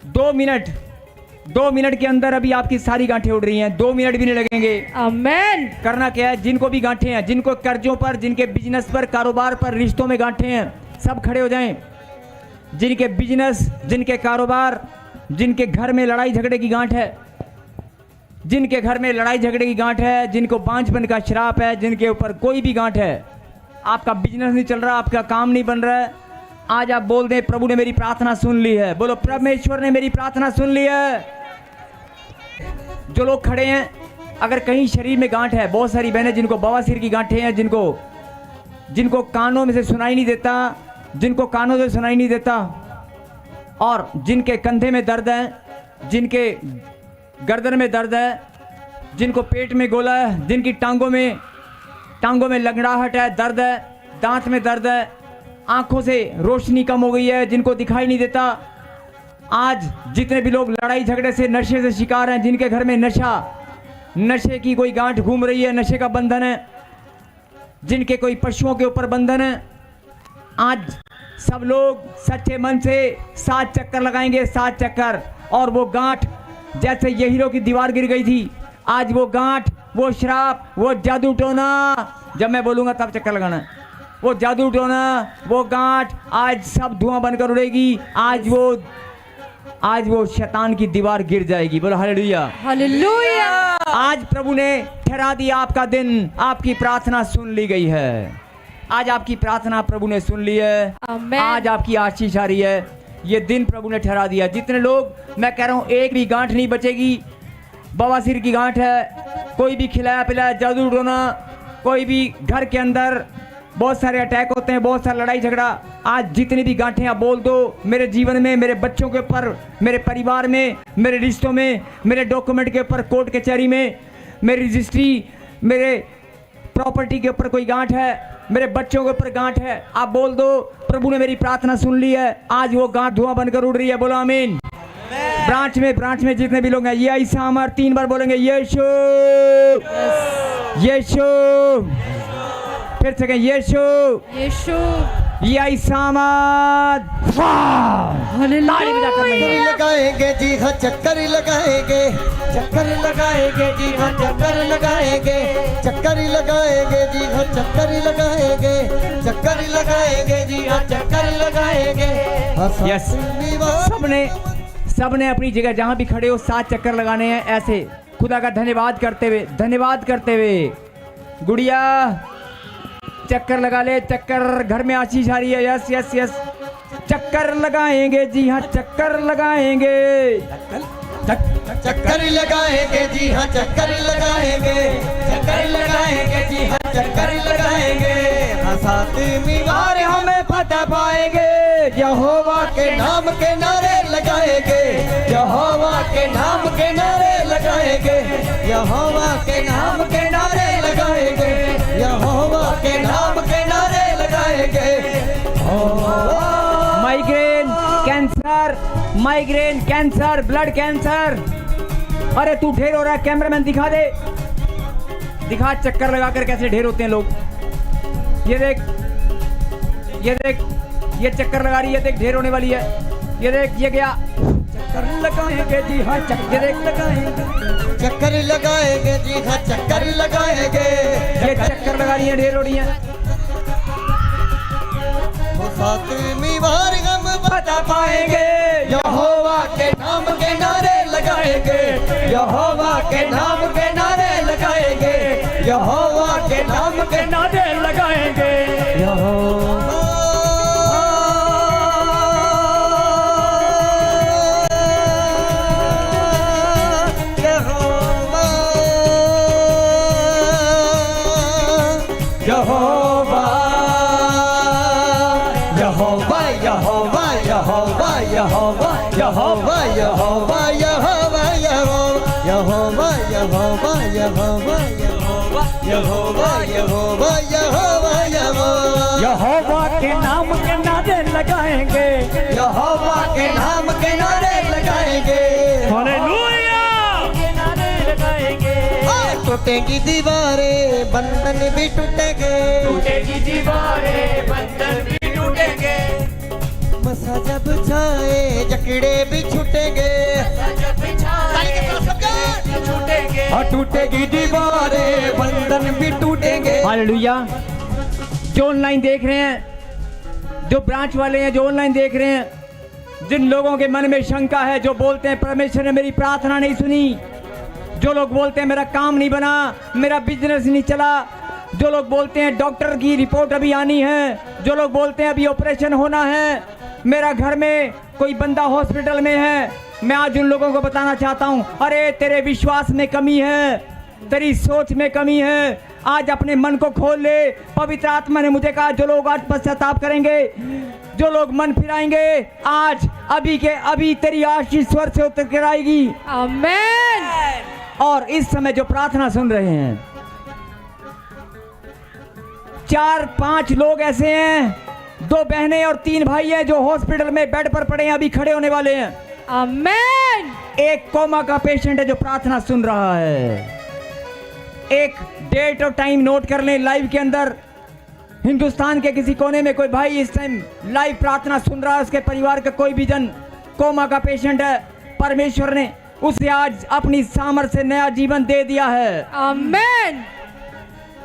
2 मिनट 2 मिनट के अंदर अभी आपकी सारी गांठें उड़ रही हैं, 2 मिनट भी नहीं लगेंगे।
आमेन।
करना क्या है, जिनको भी गांठें हैं, जिनको कर्जों पर, जिनके बिजनेस पर, कारोबार पर, रिश्तों में गांठें हैं, सब खड़े हो जाएं। जिनके बिजनेस, जिनके कारोबार, जिनके घर में लड़ाई झगड़े की गांठ है, जिनके घर में लड़ाई झगड़े की गांठ है, जिनको बांझपन का श्राप है, जिनके ऊपर कोई भी गांठ है, आपका बिजनेस नहीं चल रहा, आपका काम नहीं बन रहा है, आज आप बोल दें प्रभु ने मेरी प्रार्थना सुन ली है। बोलो परमेश्वर ने मेरी प्रार्थना सुन ली है। जो लोग खड़े हैं, अगर कहीं शरीर में गांठ है, बहुत सारी बहनें जिनको बवासीर की गांठें हैं, जिनको कानों में से सुनाई नहीं देता, जिनको कानों से सुनाई नहीं देता, और जिनके कंधे में दर्द है, जिनके गर्दन में दर्द है, जिनको पेट में गोला है, जिनकी टांगों में लंगड़ाहट है, दर्द है, दांत में दर्द है, आंखों से रोशनी कम हो गई है, जिनको दिखाई नहीं देता, आज जितने भी लोग लड़ाई झगड़े से, नशे से शिकार हैं, जिनके घर में नशे की कोई गांठ घूम रही है, नशे का बंधन है, जिनके कोई पशुओं के ऊपर बंधन है, आज सब लोग सच्चे मन से 7 चक्कर लगाएंगे, 7 चक्कर। और वो गांठ, जैसे ये हीरो की दीवार गिर गई थी, आज वो गांठ, वो श्राप, वो जादू टोना, जब मैं बोलूंगा तब चक्कर लगाना, वो जादू टोना, वो गांठ आज सब धुआं बनकर उड़ेगी। आज वो शैतान की दीवार गिर जाएगी। बोलो हालेलुया,
हालेलुया।
आज प्रभु ने ठहरा दिया आपका दिन, आपकी प्रार्थना सुन ली गई है। आज आपकी प्रार्थना प्रभु ने सुन ली है।
आमेन।
आज आपकी आशीष आ रही है। ये दिन प्रभु ने ठहरा दिया। जितने लोग, मैं कह रहा हूँ, एक भी गांठ नहीं बचेगी। बवासीर की गांठ है, कोई भी खिलाया पिलाया जादू टोना, कोई भी घर के अंदर बहुत सारे अटैक होते हैं, बहुत सारा लड़ाई झगड़ा, आज जितनी भी गांठें आप बोल दो, मेरे जीवन में, मेरे बच्चों के ऊपर, मेरे परिवार में, मेरे रिश्तों में, मेरे डॉक्यूमेंट के ऊपर, कोर्ट कचहरी में, मेरी रजिस्ट्री, मेरे प्रॉपर्टी के ऊपर कोई गांठ है, मेरे बच्चों के ऊपर गांठ है, आप बोल दो प्रभु ने मेरी प्रार्थना सुन ली है। आज वो गांठ धुआं बनकर उड़ रही है। बोलो आमीन। ब्रांच में जितने भी लोग हैं, ये ईसा हमार 3 बार बोलेंगे, यीशु यीशु, फिर से कहें यीशु
यीशु,
ईसा हमार।
लगाएंगे जी हाँ, चक्कर लगाएंगे, चक्कर लगाएंगे जी हाँ, चक्कर लगाएंगे, चक्कर लगाएंगे जी हाँ, चक्कर लगाएंगे, चक्कर लगाएंगे जी हाँ, चक्कर लगाएंगे।
यस, सबने अपनी जगह जहां भी खड़े हो 7 चक्कर लगाने हैं, ऐसे खुदा का धन्यवाद करते हुए। गुड़िया चक्कर लगा ले, चक्कर, घर में आशीष आ रही है। यस यस यस, चक्कर लगाएंगे जी हाँ, चक्कर लगाएंगे,
चक्कर लगाएंगे जी हाँ, चक्कर लगाएंगे, चक्कर लगाएंगे जी हाँ, चक्कर लगाएंगे। हंसाते
और हमें फतह पाएंगे।
यहोवा के नाम के नारे लगाएंगे, यहोवा के नाम के नारे लगाएंगे, यहोवा के नाम के नारे लगाएंगे, यहोवा के नाम के नारे लगाएंगे।
Migraine cancer, blood cancer. अरे तू ढेर हो रहा है, कैमरामैन दिखा दे, दिखा चक्कर लगाकर कैसे ढेर होते हैं लोग। ये देख, ये चक्कर लगा रही है, देख ढेर होने वाली है। ये देख, ये गया, चक्कर लगाएंगे जी हाँ, चक्कर लगाएंगे,
चक्कर लगाएंगे जी हाँ, चक्कर लगाएंगे।
ये चक्कर लगा रही है, ढेर हो रही है।
सातवीं बार हम
फतह पाएंगे।
यहोवा के नाम के नारे लगाएंगे, यहोवा के नाम के नारे लगाएंगे, यहोवा के नाम के नारे लगाएंगे। यहोवा Yehovah, Yehovah, Yehovah, Yehovah, Yehovah, Yehovah, Yehovah, Yehovah, Yehovah, Yehovah, Yehovah,
यहोवा के नाम के नारे लगाएंगे,
यहोवा के नाम के नारे लगाएंगे,
हालेलुया के नारे लगाएंगे।
टूटेगी दीवारें, बंधन भी टूटेंगे,
टूटेगी दीवारें, बंधन भी टूटेंगे।
मसा जब छाए, जकड़े भी छूटेंगे,
जब छाए
और टूटेगी दीवारें, बंधन भी टूटेंगे।
हालेलुया। जो ऑनलाइन देख रहे हैं, जो ब्रांच वाले हैं, जो ऑनलाइन देख रहे हैं, जिन लोगों के मन में शंका है, जो बोलते हैं परमेश्वर ने मेरी प्रार्थना नहीं सुनी, जो लोग बोलते हैं मेरा काम नहीं बना, मेरा बिजनेस नहीं चला, जो लोग बोलते हैं डॉक्टर की रिपोर्ट अभी आनी है, जो लोग बोलते हैं अभी ऑपरेशन होना है, मेरा घर में कोई बंदा हॉस्पिटल में है, मैं आज उन लोगों को बताना चाहता हूं, अरे तेरे विश्वास में कमी है, तेरी सोच में कमी है। आज अपने मन को खोल ले। पवित्र आत्मा ने मुझे कहा जो लोग आज पश्चाताप करेंगे, जो लोग मन फिराएंगे, आज अभी के अभी तेरी आशीष स्वर से उतर कर आएगी।
आमेन।
और इस समय जो प्रार्थना सुन रहे हैं, 4-5 लोग ऐसे हैं, 2 बहनें और 3 भाई हैं जो हॉस्पिटल में बेड पर पड़े हैं, अभी खड़े होने वाले हैं।
आमेन।
एक कोमा का पेशेंट है जो प्रार्थना सुन रहा है। एक डेट और टाइम नोट कर लें। लाइव के अंदर हिंदुस्तान के किसी कोने में कोई भाई इस टाइम लाइव प्रार्थना सुन रहा है, उसके परिवार का कोई भी जन कोमा का पेशेंट है, परमेश्वर ने उसे आज अपनी सामर्थ्य से नया जीवन दे दिया है।
आमेन।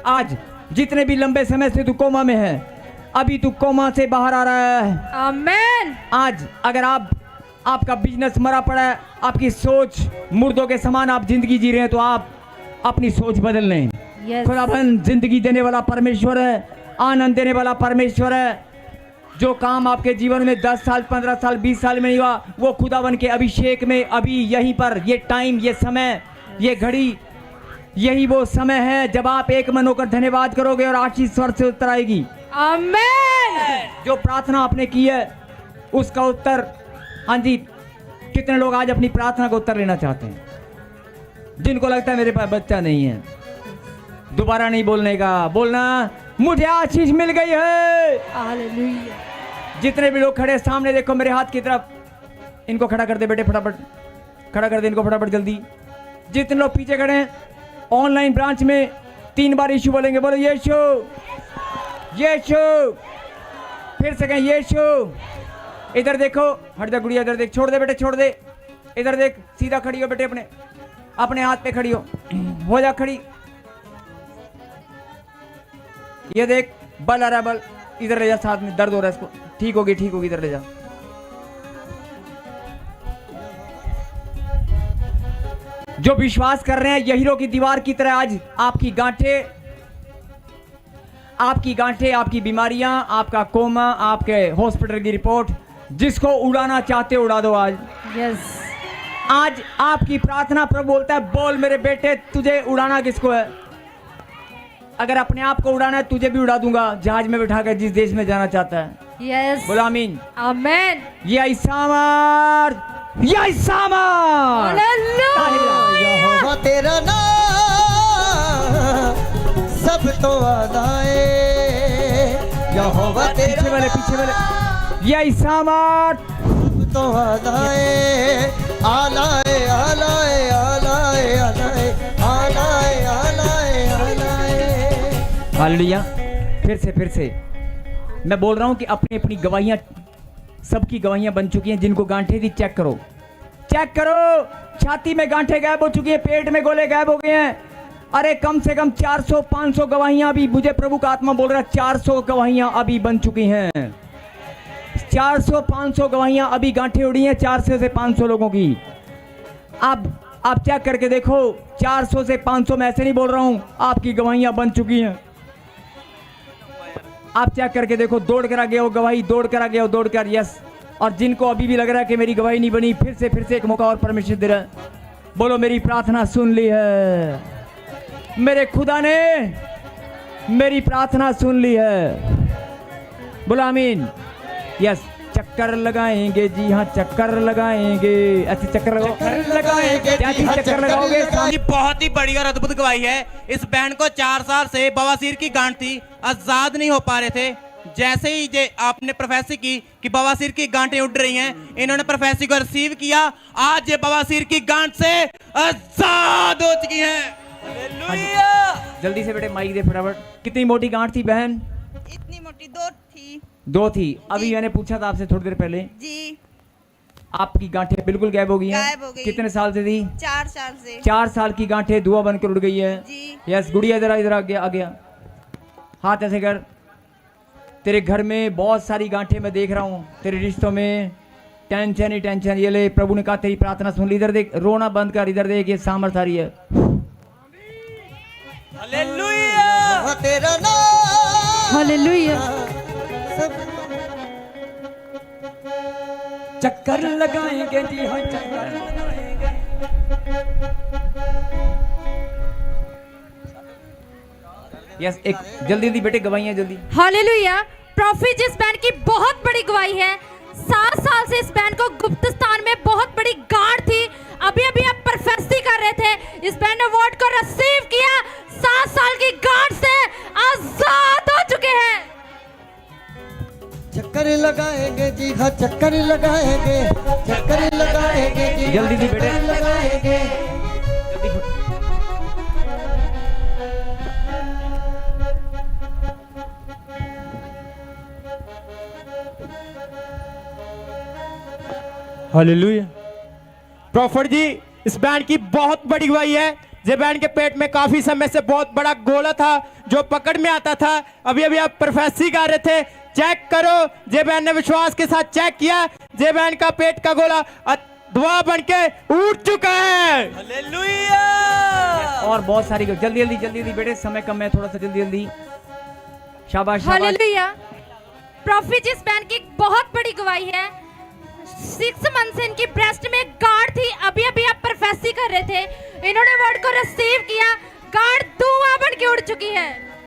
आज जितने भी लंबे समय से तू कोमा में है, अभी तू कोमा से बाहर आ रहा है।
आमेन।
आज अगर आपका बिजनेस मरा पड़ा है, आपकी सोच मुर्दों के समान आप जिंदगी जी रहे हैं, तो आप अपनी सोच बदल लें। खुदाबंद जिंदगी देने वाला परमेश्वर है, आनंद देने वाला परमेश्वर है। जो काम आपके जीवन में 10 साल, 15 साल, 20 साल में नहीं हुआ, वो खुदाबंद के अभिषेक में अभी यहीं पर, ये टाइम, ये समय, ये घड़ी, यही वो समय है जब आप एक मन होकर धन्यवाद करोगे और आशीष स्वर से उत्तर आएगी।
आमेन।
जो प्रार्थना आपने की है उसका उत्तर, हाँ जी, कितने लोग आज अपनी प्रार्थना का उत्तर लेना चाहते हैं? जिनको लगता है मेरे पास बच्चा नहीं है, दोबारा नहीं बोलने का, बोलना मुझे आशीष मिल गई है।
हालेलुया।
जितने भी लोग खड़े सामने देखो मेरे हाथ की तरफ, इनको खड़ा कर दे बेटे, फटाफट खड़ा कर दे इनको फटाफट जल्दी। जितने लोग पीछे खड़े हैं ऑनलाइन ब्रांच में 3 बार यीशु बोलेंगे, बोलो यीशु, यीशु, फिर से कहें यीशु। इधर देखो, हट जा गुड़िया, इधर देख, छोड़ दे बेटे, छोड़ दे, इधर देख, सीधा खड़ी हो बेटे, अपने हाथ पे खड़ी हो जा खड़ी। ये देख बल आ रहा है, बल इधर ले जा, साथ में दर्द हो रहा है इसको, ठीक होगी, ठीक होगी, इधर ले जा। जो विश्वास कर रहे हैं यहीरो की दीवार की तरह, आज आपकी गांठें, आपकी बीमारियां, आपका कोमा, आपके हॉस्पिटल की रिपोर्ट, जिसको उड़ाना चाहते उड़ा दो आज।
यस।
आज आपकी प्रार्थना प्रभु बोलता है, बोल मेरे बेटे तुझे उड़ाना किसको है? अगर अपने आप को उड़ाना है तुझे भी उड़ा दूंगा, जहाज में बिठाकर जिस देश में जाना चाहता है।
यस।
बोलो आमीन।
आमेन।
ये सामर्थ, ये सामर्थ।
यहोवा तेरा नाम सब तो आलाए, यहोवा तेरा
पीछे वाले ये सामर्थ
सब तो आलाए, आलाए आलाए आलाए आलाए आलाए आलाए आलाए।
हालेलुया। फिर से मैं बोल रहा हूं कि अपनी अपनी गवाहियां, सबकी गवाहियां बन चुकी हैं। जिनको गांठें थी चेक करो, चेक करो, छाती में गांठें गायब हो चुकी हैं, पेट में गोले गायब हो गए हैं। अरे कम से कम 400-500 गवाहियां अभी, मुझे प्रभु का आत्मा बोल रहा है 400 गवाहियां अभी बन चुकी हैं। 400-500 गवाहियां अभी गांठें उड़ी हैं 400 से 500 लोगों की। अब आप चेक करके देखो, 400 से 500 मैं ऐसे नहीं बोल रहा हूं, आपकी गवाहियां बन चुकी हैं। आप चेक करके देखो, दौड़ कर आ गए हो गवाही, दौड़ कर आ गए हो, दौड़ कर, यस। और जिनको अभी भी लग रहा है कि मेरी गवाही नहीं बनी, फिर से एक मौका और परमेश्वर दे रहा है। बोलो मेरी प्रार्थना सुन ली है, मेरे खुदा ने मेरी प्रार्थना सुन ली है। बोलो आमीन। यस। चक्कर लगाएंगे, जी हाँ चक्कर लगाएंगे, ऐसे चक्कर लगाएंगे, क्या चीज चक्कर लगाओगे?
ये बहुत ही बड़ी और अद्भुत गवाही है। इस बहन को 4 साल से बवासीर की गांठ थी, आजाद नहीं हो पा रहे थे। जैसे ही ये आपने प्रोफेसी की कि बवासीर की गांठें उड़ रही हैं, इन्होंने प्रोफेसी को रिसीव किया, आज ये बवासीर की गांठ से आजाद हो चुकी हैं।
जल्दी से बेटे माइक दे फटाफट। कितनी मोटी गांठ थी बहन?
इतनी मोटी 2 थी।
2 थी। अभी मैंने पूछा था आपसे थोड़ी देर पहले
जी।
आपकी गांठें बिल्कुल गायब हो गई हैं।
गायब हो गई।
कितने साल से थी?
4 साल से
4 साल की गांठें धुआं बनकर उड़ गई है।
जी।
यस गुड़िया इधर आ गया हाथ ऐसे कर। तेरे घर में बहुत सारी गांठें मैं देख रहा हूँ, तेरे रिश्तों में टेंशन ही टेंशन। ये ले, प्रभु ने कहा तेरी प्रार्थना सुन ली। इधर देख, रोना बंद कर, इधर देख, ये सामर्थ आ रही है।
वहाँ तेरा नाम
हालेलुया।
सब
चक्कर लगाएंगे जी हाँ चक्कर लगाएंगे।
यस एक जल्दी जल्दी बेटे गवाइयाँ जल्दी।
हालेलुया। प्रॉफिट जिस बैंड की बहुत बड़ी गवाही है, 7 साल से इस बैंड को गुप्त स्थान में बहुत बड़ी गांठ थी। अभी अभी आप प्रोफेसी कर रहे थे, इस बैंड ने वर्ड को रिसीव किया, 7 साल की गांठ से आजाद हो चुके हैं।
चक्कर लगाएंगे जी हाँ चक्कर लगाएंगे, चक्कर लगाएंगे जी
जल्दी दी बेटे।
चक्कर लगाएंगे।
जल्दी
हालेलुया। प्रॉफिट जी इस बैंड की बहुत बड़ी गवाही है। ये बैंड के पेट में काफी समय से बहुत बड़ा गोला था जो पकड़ में आता था। अभी अभी आप प्रोफेसी कर रहे थे, चेक करो। जे बैंड ने विश्वास के साथ चेक किया, जे बैंड का पेट का गोला धुआं बन के उठ चुका है। हालेलुया।
और बहुत सारी जल्दी जल्दी बेटे, समय कम है, थोड़ा सा जल्दी जल्दी। शाबाश शाबाश।
हालेलुया। प्रॉफिट जिस बैंड की बहुत बड़ी गवाही है, 6 मंथ से इनकी ब्रेस्ट में गांठ थी। अभी अभी आप प्रोफेसी कर रहे थे, इन्होंने वर्ड को रिसीव किया, गांठ धुआं बन के उड़ चुकी है।